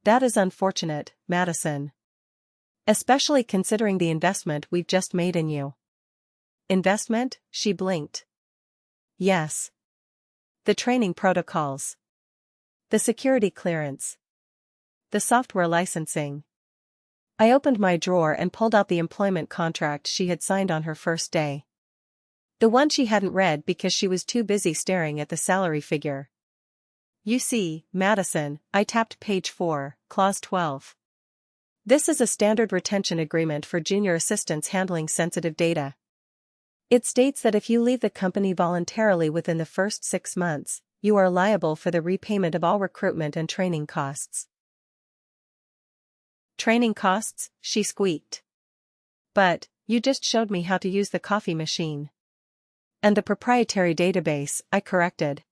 S1: That is unfortunate, Madison. Especially considering the investment we've just made in you. Investment? She blinked. Yes. The training protocols. The security clearance. The software licensing. I opened my drawer and pulled out the employment contract she had signed on her first day. The one she hadn't read because she was too busy staring at the salary figure. You see, Madison, I tapped page 4, clause 12. This is a standard retention agreement for junior assistants handling sensitive data. It states that if you leave the company voluntarily within the first 6 months, you are liable for the repayment of all recruitment and training costs. Training costs? She squeaked. But, you just showed me how to use the coffee machine. And the proprietary database, I corrected.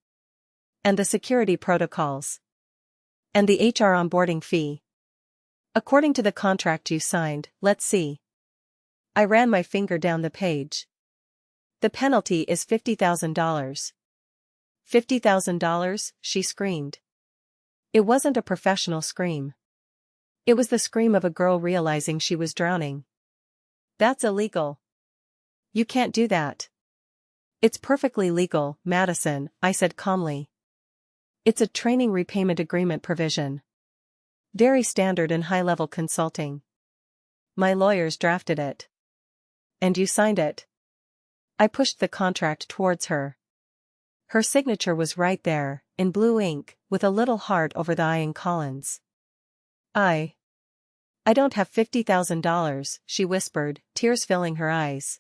S1: And the security protocols. And the HR onboarding fee. According to the contract you signed, let's see. I ran my finger down the page. The penalty is $50,000. $50,000, she screamed. It wasn't a professional scream. It was the scream of a girl realizing she was drowning. That's illegal. You can't do that. It's perfectly legal, Madison, I said calmly. It's a training repayment agreement provision. Very standard in high-level consulting. My lawyers drafted it. And you signed it. I pushed the contract towards her. Her signature was right there, in blue ink, with a little heart over the I in Collins. I don't have $50,000, she whispered, tears filling her eyes.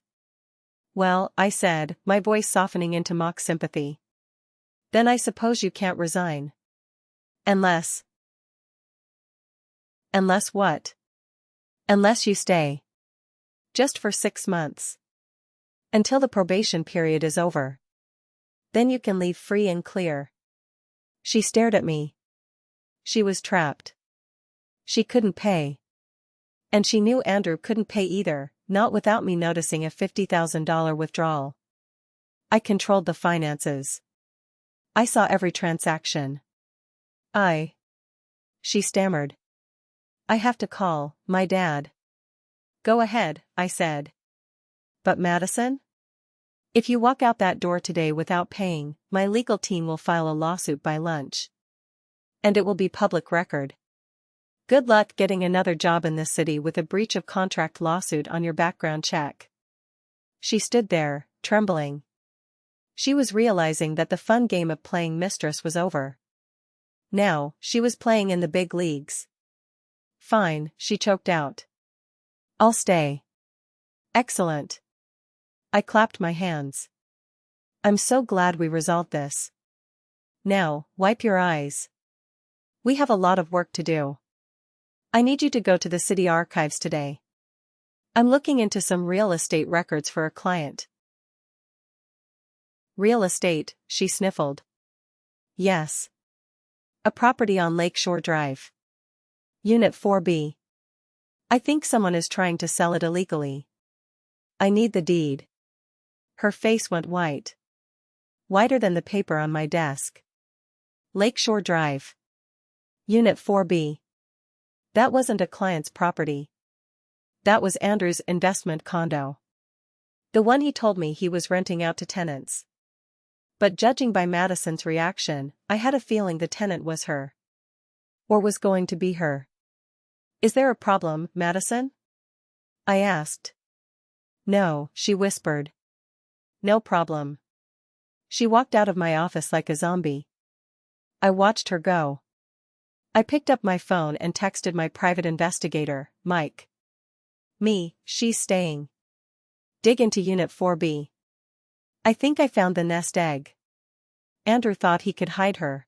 S1: Well, I said, my voice softening into mock sympathy. Then I suppose you can't resign. Unless what? Unless you stay. Just for 6 months. Until the probation period is over. Then you can leave free and clear. She stared at me. She was trapped. She couldn't pay. And she knew Andrew couldn't pay either, not without me noticing a $50,000 withdrawal. I controlled the finances. I saw every transaction. She stammered. I have to call my dad. Go ahead, I said. But Madison? If you walk out that door today without paying, my legal team will file a lawsuit by lunch. And it will be public record. Good luck getting another job in this city with a breach of contract lawsuit on your background check. She stood there, trembling. She was realizing that the fun game of playing mistress was over. Now, she was playing in the big leagues. Fine, she choked out. I'll stay. Excellent. I clapped my hands. I'm so glad we resolved this. Now, wipe your eyes. We have a lot of work to do. I need you to go to the city archives today. I'm looking into some real estate records for a client. Real estate, she sniffled. Yes. A property on Lakeshore Drive. Unit 4B. I think someone is trying to sell it illegally. I need the deed. Her face went white. Whiter than the paper on my desk. Lakeshore Drive. Unit 4B. That wasn't a client's property. That was Andrew's investment condo. The one he told me he was renting out to tenants. But judging by Madison's reaction, I had a feeling the tenant was her. Or was going to be her. Is there a problem, Madison? I asked. No, she whispered. No problem. She walked out of my office like a zombie. I watched her go. I picked up my phone and texted my private investigator, Mike. She's staying. Dig into Unit 4B. I think I found the nest egg. Andrew thought he could hide her.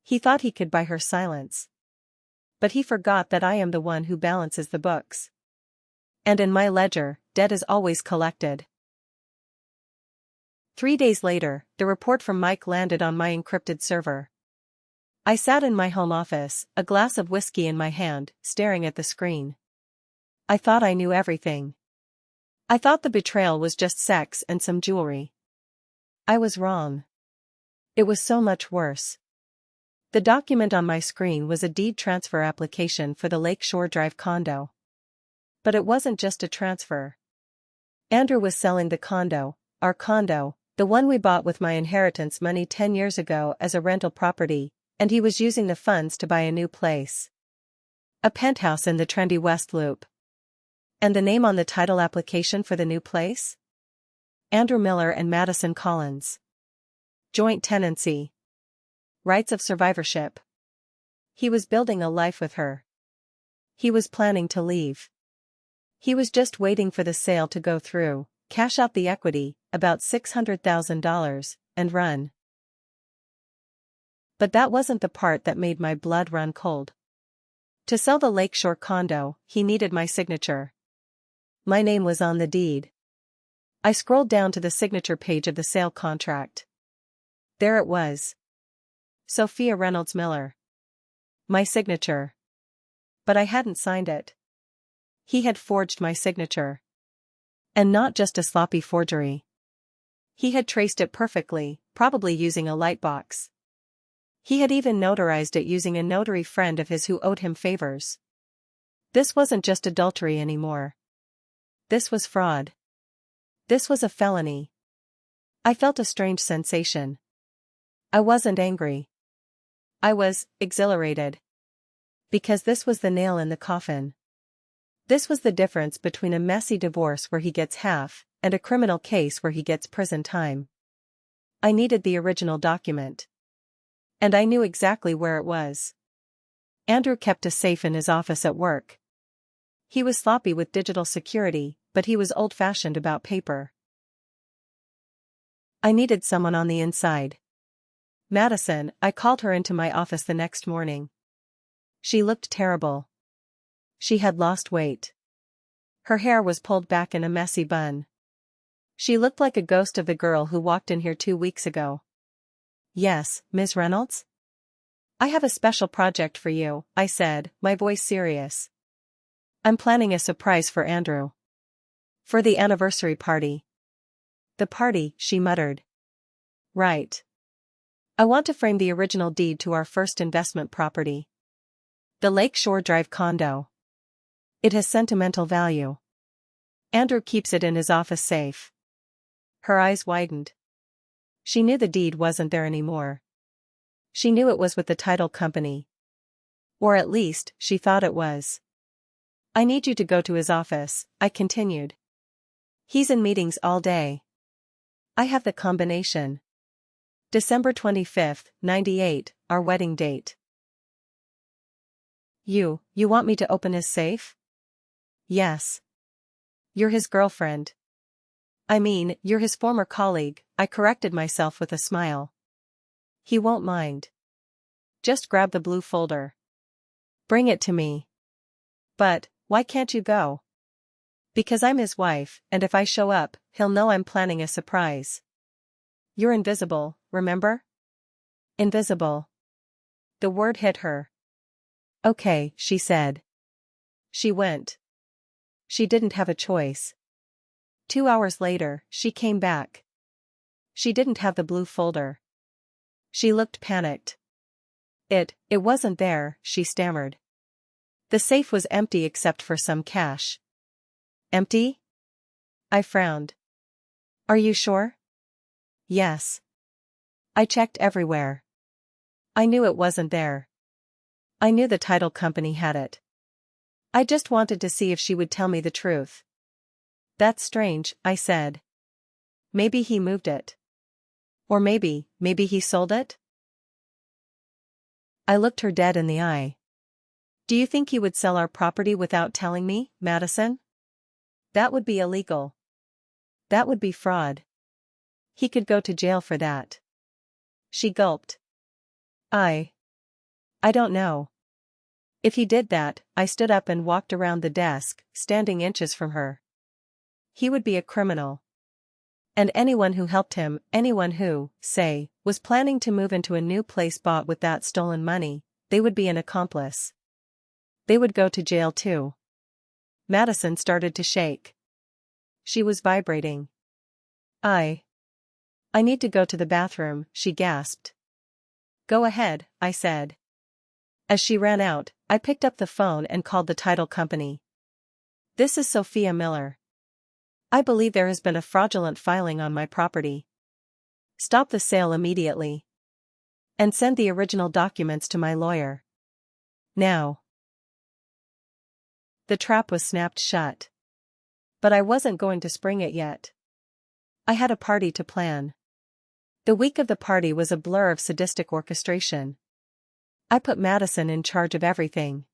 S1: He thought he could buy her silence. But he forgot that I am the one who balances the books. And in my ledger, debt is always collected. 3 days later, the report from Mike landed on my encrypted server. I sat in my home office, a glass of whiskey in my hand, staring at the screen. I thought I knew everything. I thought the betrayal was just sex and some jewelry. I was wrong. It was so much worse. The document on my screen was a deed transfer application for the Lakeshore Drive condo. But it wasn't just a transfer. Andrew was selling the condo, our condo, the one we bought with my inheritance money 10 years ago as a rental property, and he was using the funds to buy a new place. A penthouse in the trendy West Loop. And the name on the title application for the new place? Andrew Miller and Madison Collins. Joint tenancy. Rights of survivorship. He was building a life with her. He was planning to leave. He was just waiting for the sale to go through, cash out the equity, about $600,000, and run. But that wasn't the part that made my blood run cold. To sell the Lakeshore condo, he needed my signature. My name was on the deed. I scrolled down to the signature page of the sale contract. There it was. Sophia Reynolds Miller. My signature. But I hadn't signed it. He had forged my signature. And not just a sloppy forgery. He had traced it perfectly, probably using a lightbox. He had even notarized it using a notary friend of his who owed him favors. This wasn't just adultery anymore. This was fraud. This was a felony. I felt a strange sensation. I wasn't angry. I was exhilarated. Because this was the nail in the coffin. This was the difference between a messy divorce where he gets half, and a criminal case where he gets prison time. I needed the original document. And I knew exactly where it was. Andrew kept a safe in his office at work. He was sloppy with digital security, but he was old-fashioned about paper. I needed someone on the inside. Madison, I called her into my office the next morning. She looked terrible. She had lost weight. Her hair was pulled back in a messy bun. She looked like a ghost of the girl who walked in here 2 weeks ago. "Yes, Ms. Reynolds? I have a special project for you," I said, my voice serious. "I'm planning a surprise for Andrew. For the anniversary party." "The party," she muttered. "Right. I want to frame the original deed to our first investment property. The Lakeshore Drive condo. It has sentimental value. Andrew keeps it in his office safe." Her eyes widened. She knew the deed wasn't there anymore. She knew it was with the title company. Or at least, she thought it was. "I need you to go to his office," I continued. "He's in meetings all day." "I have the combination. December 25th, 98, our wedding date." You want me to open his safe?" "Yes. You're his girlfriend. I mean, you're his former colleague," I corrected myself with a smile. "He won't mind. Just grab the blue folder. Bring it to me." "But, why can't you go?" "Because I'm his wife, and if I show up, he'll know I'm planning a surprise." "You're invisible, remember?" "Invisible." The word hit her. "Okay," she said. She went. She didn't have a choice. 2 hours later, she came back. She didn't have the blue folder. She looked panicked. It wasn't there," she stammered. "The safe was empty except for some cash." "Empty?" I frowned. "Are you sure?" "Yes. I checked everywhere. I knew it wasn't there. I knew the title company had it. I just wanted to see if she would tell me the truth." "That's strange," I said. "Maybe he moved it. Or maybe he sold it?" I looked her dead in the eye. "Do you think he would sell our property without telling me, Madison? That would be illegal. That would be fraud. He could go to jail for that." She gulped. I don't know. If he did that," I stood up and walked around the desk, standing inches from her. "He would be a criminal. And anyone who helped him, anyone who, say, was planning to move into a new place bought with that stolen money, they would be an accomplice. They would go to jail too." Madison started to shake. She was vibrating. I need to go to the bathroom," she gasped. "Go ahead," I said. As she ran out, I picked up the phone and called the title company. "This is Sophia Miller. I believe there has been a fraudulent filing on my property. Stop the sale immediately. And send the original documents to my lawyer. Now." The trap was snapped shut. But I wasn't going to spring it yet. I had a party to plan. The week of the party was a blur of sadistic orchestration. I put Madison in charge of everything.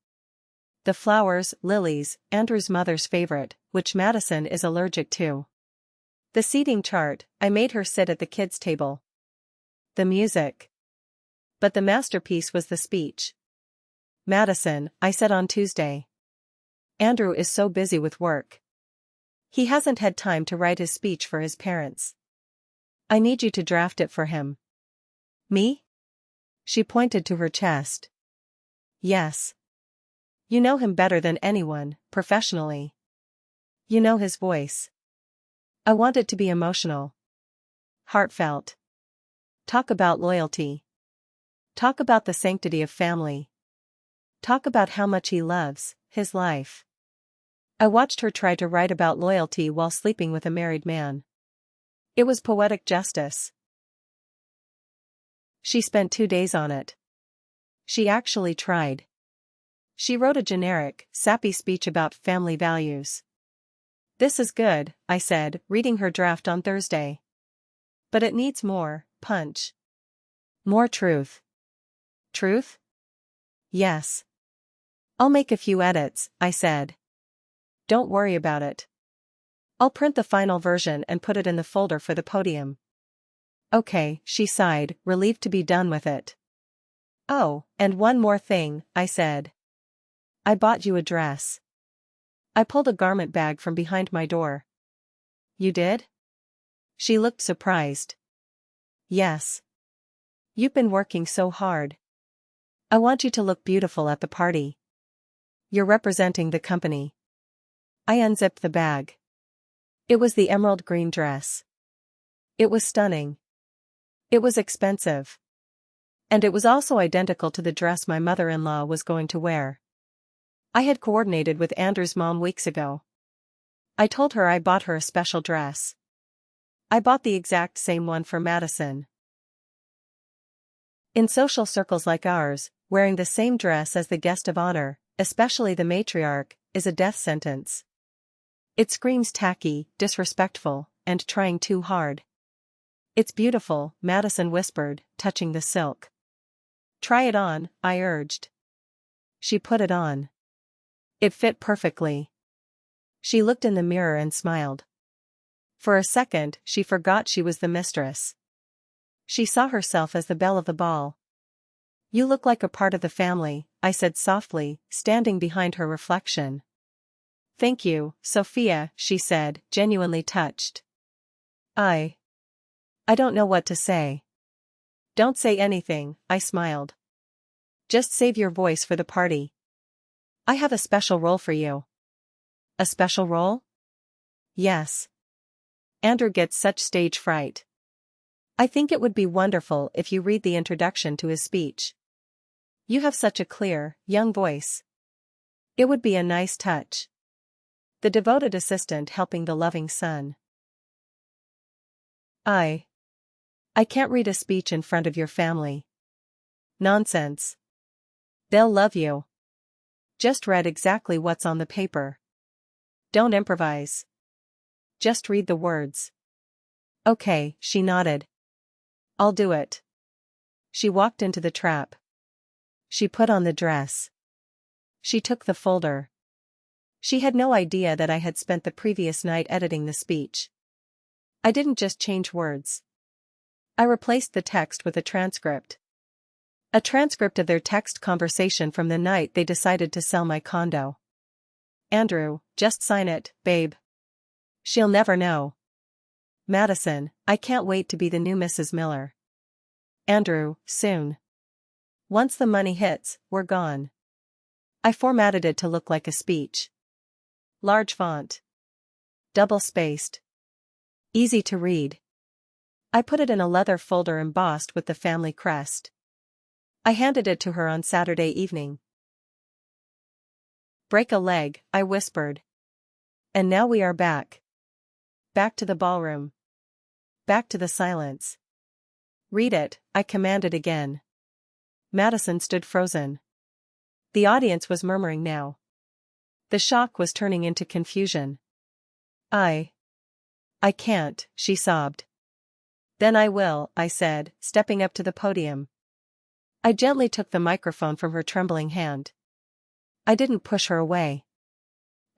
S1: The flowers, lilies, Andrew's mother's favorite, which Madison is allergic to. The seating chart, I made her sit at the kids' table. The music. But the masterpiece was the speech. "Madison," I said on Tuesday. "Andrew is so busy with work. He hasn't had time to write his speech for his parents. I need you to draft it for him." "Me?" She pointed to her chest. "Yes. You know him better than anyone, professionally. You know his voice. I want it to be emotional. Heartfelt. Talk about loyalty. Talk about the sanctity of family. Talk about how much he loves his life." I watched her try to write about loyalty while sleeping with a married man. It was poetic justice. She spent 2 days on it. She actually tried. She wrote a generic, sappy speech about family values. This is good, I said, reading her draft on Thursday. But it needs more punch. More truth. Truth? Yes. I'll make a few edits, I said. Don't worry about it. I'll print the final version and put it in the folder for the podium. Okay, she sighed, relieved to be done with it. Oh, and one more thing, I said. I bought you a dress. I pulled a garment bag from behind my door. You did? She looked surprised. Yes. You've been working so hard. I want you to look beautiful at the party. You're representing the company. I unzipped the bag. It was the emerald green dress. It was stunning. It was expensive. And it was also identical to the dress my mother-in-law was going to wear. I had coordinated with Andrew's mom weeks ago. I told her I bought her a special dress. I bought the exact same one for Madison. In social circles like ours, wearing the same dress as the guest of honor, especially the matriarch, is a death sentence. It screams tacky, disrespectful, and trying too hard. It's beautiful, Madison whispered, touching the silk. Try it on, I urged. She put it on. It fit perfectly. She looked in the mirror and smiled. For a second, she forgot she was the mistress. She saw herself as the belle of the ball. You look like a part of the family, I said softly, standing behind her reflection. Thank you, Sophia, she said, genuinely touched. I don't know what to say. Don't say anything, I smiled. Just save your voice for the party. I have a special role for you. A special role? Yes. Andrew gets such stage fright. I think it would be wonderful if you read the introduction to his speech. You have such a clear, young voice. It would be a nice touch. The devoted assistant helping the loving son. I can't read a speech in front of your family. Nonsense. They'll love you. Just read exactly what's on the paper. Don't improvise. Just read the words. Okay, she nodded. I'll do it. She walked into the trap. She put on the dress. She took the folder. She had no idea that I had spent the previous night editing the speech. I didn't just change words. I replaced the text with a transcript. A transcript of their text conversation from the night they decided to sell my condo. Andrew, just sign it, babe. She'll never know. Madison, I can't wait to be the new Mrs. Miller. Andrew, soon. Once the money hits, we're gone. I formatted it to look like a speech. Large font. Double-spaced. Easy to read. I put it in a leather folder embossed with the family crest. I handed it to her on Saturday evening. Break a leg, I whispered. And now we are back. Back to the ballroom. Back to the silence. Read it, I commanded again. Madison stood frozen. The audience was murmuring now. The shock was turning into confusion. I can't, she sobbed. Then I will, I said, stepping up to the podium. I gently took the microphone from her trembling hand. I didn't push her away.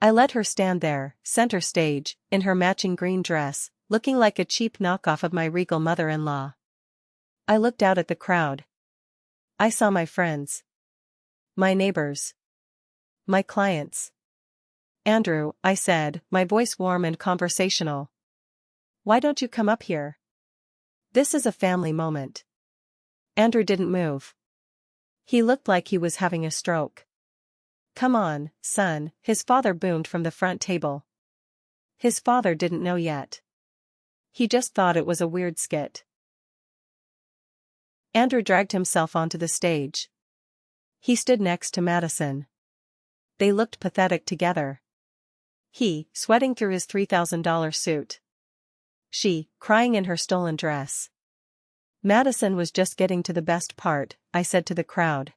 S1: I let her stand there, center stage, in her matching green dress, looking like a cheap knockoff of my regal mother-in-law. I looked out at the crowd. I saw my friends. My neighbors. My clients. Andrew, I said, my voice warm and conversational. Why don't you come up here? This is a family moment. Andrew didn't move. He looked like he was having a stroke. Come on, son, his father boomed from the front table. His father didn't know yet. He just thought it was a weird skit. Andrew dragged himself onto the stage. He stood next to Madison. They looked pathetic together. He, sweating through his $3,000 suit. She, crying in her stolen dress. Madison was just getting to the best part, I said to the crowd.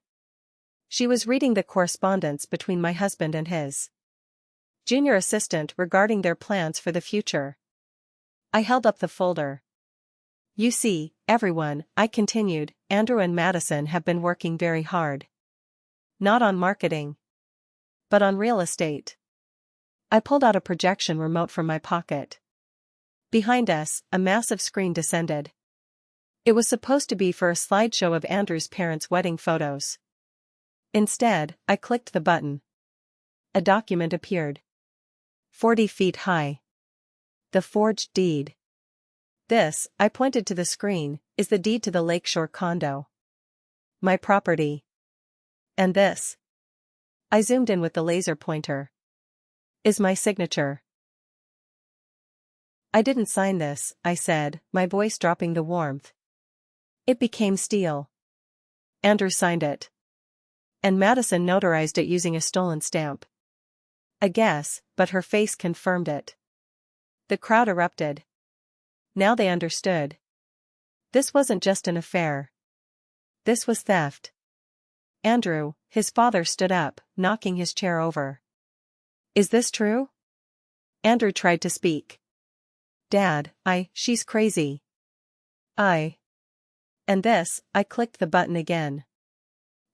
S1: She was reading the correspondence between my husband and his. Junior assistant regarding their plans for the future. I held up the folder. You see, everyone, I continued, Andrew and Madison have been working very hard. Not on marketing, but on real estate. I pulled out a projection remote from my pocket. Behind us, a massive screen descended. It was supposed to be for a slideshow of Andrew's parents' wedding photos. Instead, I clicked the button. A document appeared. 40 feet high. The forged deed. This, I pointed to the screen, is the deed to the lakeshore condo. My property. And this. I zoomed in with the laser pointer. Is my signature. I didn't sign this, I said, my voice dropping the warmth. It became steel. Andrew signed it. And Madison notarized it using a stolen stamp. A guess, but her face confirmed it. The crowd erupted. Now they understood. This wasn't just an affair. This was theft. Andrew, his father, stood up, knocking his chair over. Is this true? Andrew tried to speak. Dad, she's crazy. And this, I clicked the button again.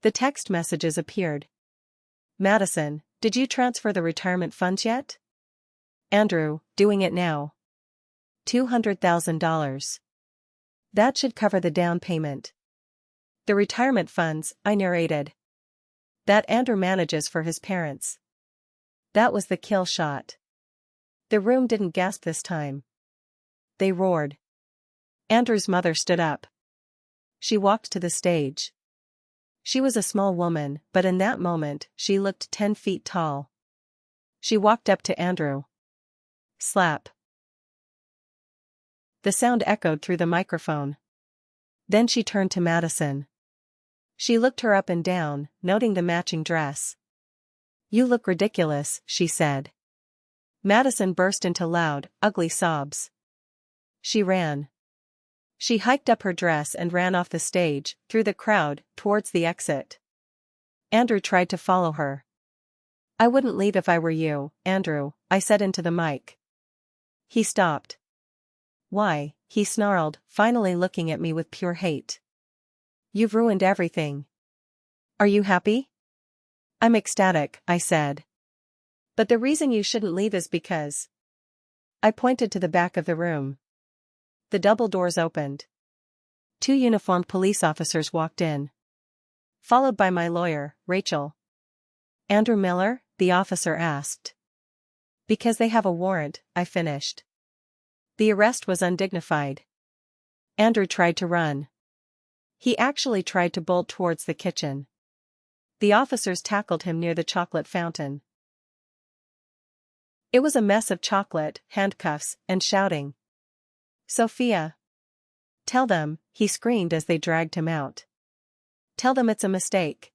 S1: The text messages appeared. Madison, did you transfer the retirement funds yet? Andrew, doing it now. $200,000. That should cover the down payment. The retirement funds, I narrated. That Andrew manages for his parents. That was the kill shot. The room didn't gasp this time. They roared. Andrew's mother stood up. She walked to the stage. She was a small woman, but in that moment, she looked 10 feet tall. She walked up to Andrew. Slap. The sound echoed through the microphone. Then she turned to Madison. She looked her up and down, noting the matching dress. You look ridiculous, she said. Madison burst into loud, ugly sobs. She ran. She hiked up her dress and ran off the stage, through the crowd, towards the exit. Andrew tried to follow her. I wouldn't leave if I were you, Andrew, I said into the mic. He stopped. Why? He snarled, finally looking at me with pure hate. You've ruined everything. Are you happy? I'm ecstatic, I said. But the reason you shouldn't leave is because. I pointed to the back of the room. The double doors opened. 2 uniformed police officers walked in. Followed by my lawyer, Rachel. Andrew Miller? The officer asked. Because they have a warrant, I finished. The arrest was undignified. Andrew tried to run. He actually tried to bolt towards the kitchen. The officers tackled him near the chocolate fountain. It was a mess of chocolate, handcuffs, and shouting. Sophia. Tell them, he screamed as they dragged him out. Tell them it's a mistake.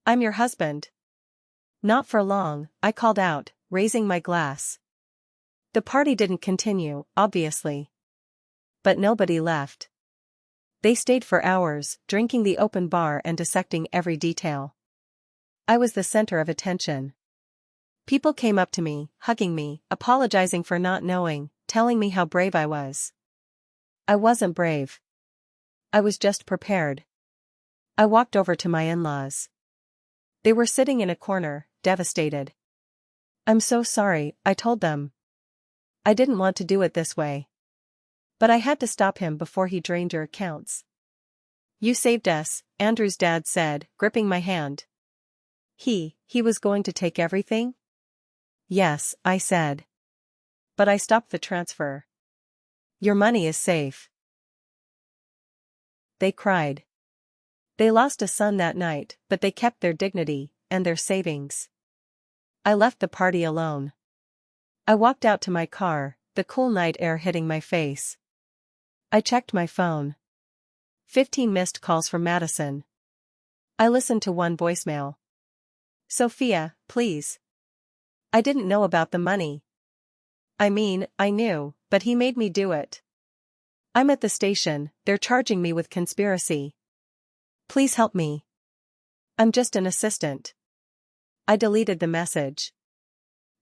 S1: I'm your husband. Not for long, I called out, raising my glass. The party didn't continue, obviously. But nobody left. They stayed for hours, drinking the open bar and dissecting every detail. I was the center of attention. People came up to me, hugging me, apologizing for not knowing, telling me how brave I was. I wasn't brave. I was just prepared. I walked over to my in-laws. They were sitting in a corner, devastated. I'm so sorry, I told them. I didn't want to do it this way. But I had to stop him before he drained your accounts. You saved us, Andrew's dad said, gripping my hand. He was going to take everything? Yes, I said. But I stopped the transfer. Your money is safe. They cried. They lost a son that night, but they kept their dignity, and their savings. I left the party alone. I walked out to my car, the cool night air hitting my face. I checked my phone. 15 missed calls from Madison. I listened to one voicemail. Sophia, please. I didn't know about the money. I mean, I knew, but he made me do it. I'm at the station, they're charging me with conspiracy. Please help me. I'm just an assistant. I deleted the message.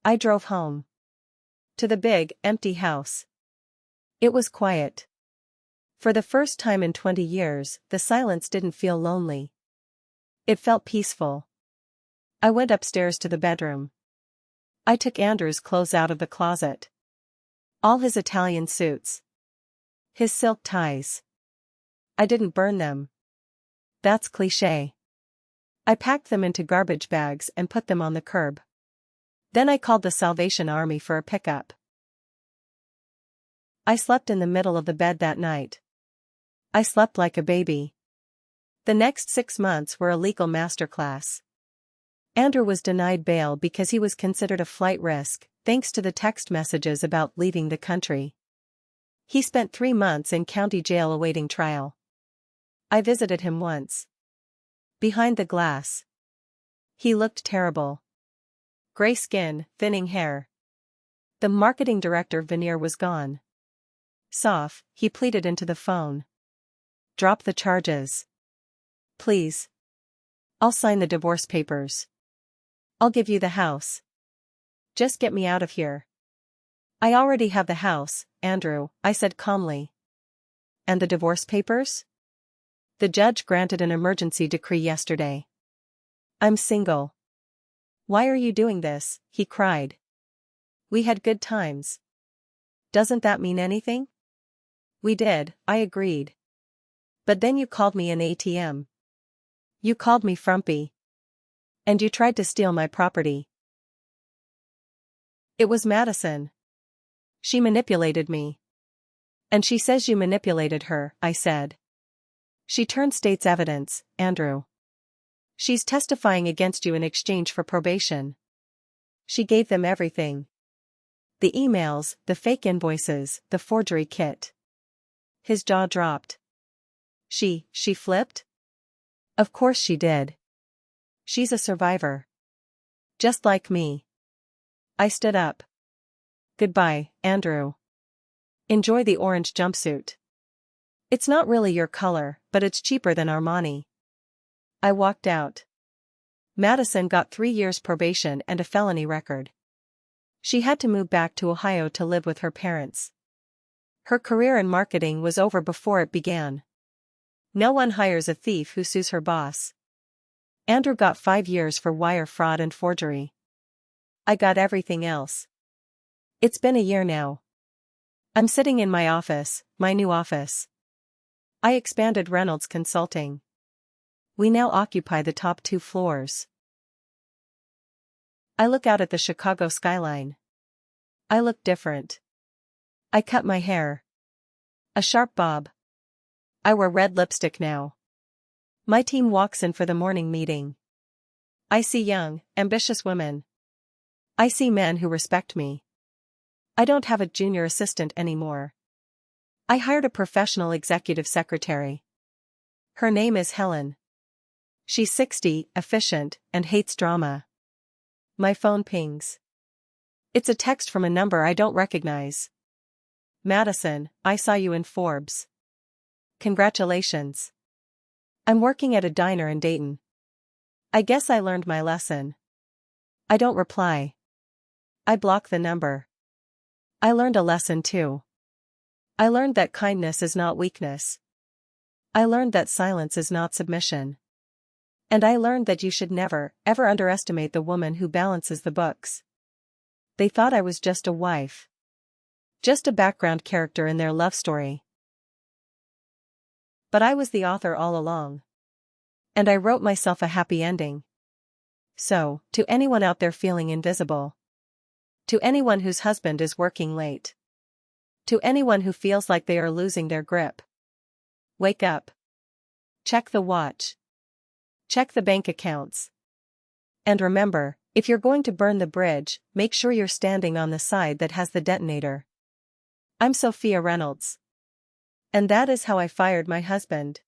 S1: I drove home. To the big, empty house. It was quiet. For the first time in 20 years, the silence didn't feel lonely. It felt peaceful. I went upstairs to the bedroom. I took Andrew's clothes out of the closet. All his Italian suits. His silk ties. I didn't burn them. That's cliché. I packed them into garbage bags and put them on the curb. Then I called the Salvation Army for a pickup. I slept in the middle of the bed that night. I slept like a baby. The next 6 months were a legal masterclass. Andrew was denied bail because he was considered a flight risk, thanks to the text messages about leaving the country. He spent 3 months in county jail awaiting trial. I visited him once. Behind the glass. He looked terrible. Gray skin, thinning hair. The marketing director veneer was gone. Soft, he pleaded into the phone. Drop the charges. Please. I'll sign the divorce papers. I'll give you the house. Just get me out of here. I already have the house, Andrew, I said calmly. And the divorce papers? The judge granted an emergency decree yesterday. I'm single. Why are you doing this? He cried. We had good times. Doesn't that mean anything? We did, I agreed. But then you called me an ATM. You called me frumpy. And you tried to steal my property. It was Madison. She manipulated me. And she says you manipulated her, I said. She turned state's evidence, Andrew. She's testifying against you in exchange for probation. She gave them everything. The emails, the fake invoices, the forgery kit. His jaw dropped. She flipped? Of course she did. She's a survivor. Just like me. I stood up. Goodbye, Andrew. Enjoy the orange jumpsuit. It's not really your color, but it's cheaper than Armani. I walked out. Madison got 3 years probation and a felony record. She had to move back to Ohio to live with her parents. Her career in marketing was over before it began. No one hires a thief who sues her boss. Andrew got 5 years for wire fraud and forgery. I got everything else. It's been a year now. I'm sitting in my office, my new office. I expanded Reynolds Consulting. We now occupy the top 2 floors. I look out at the Chicago skyline. I look different. I cut my hair. A sharp bob. I wear red lipstick now. My team walks in for the morning meeting. I see young, ambitious women. I see men who respect me. I don't have a junior assistant anymore. I hired a professional executive secretary. Her name is Helen. She's 60, efficient, and hates drama. My phone pings. It's a text from a number I don't recognize. Madison, I saw you in Forbes. Congratulations. I'm working at a diner in Dayton. I guess I learned my lesson. I don't reply. I block the number. I learned a lesson too. I learned that kindness is not weakness. I learned that silence is not submission. And I learned that you should never, ever underestimate the woman who balances the books. They thought I was just a wife. Just a background character in their love story. But I was the author all along. And I wrote myself a happy ending. So, to anyone out there feeling invisible. To anyone whose husband is working late. To anyone who feels like they are losing their grip. Wake up. Check the watch. Check the bank accounts. And remember, if you're going to burn the bridge, make sure you're standing on the side that has the detonator. I'm Sophia Reynolds. And that is how I fired my husband.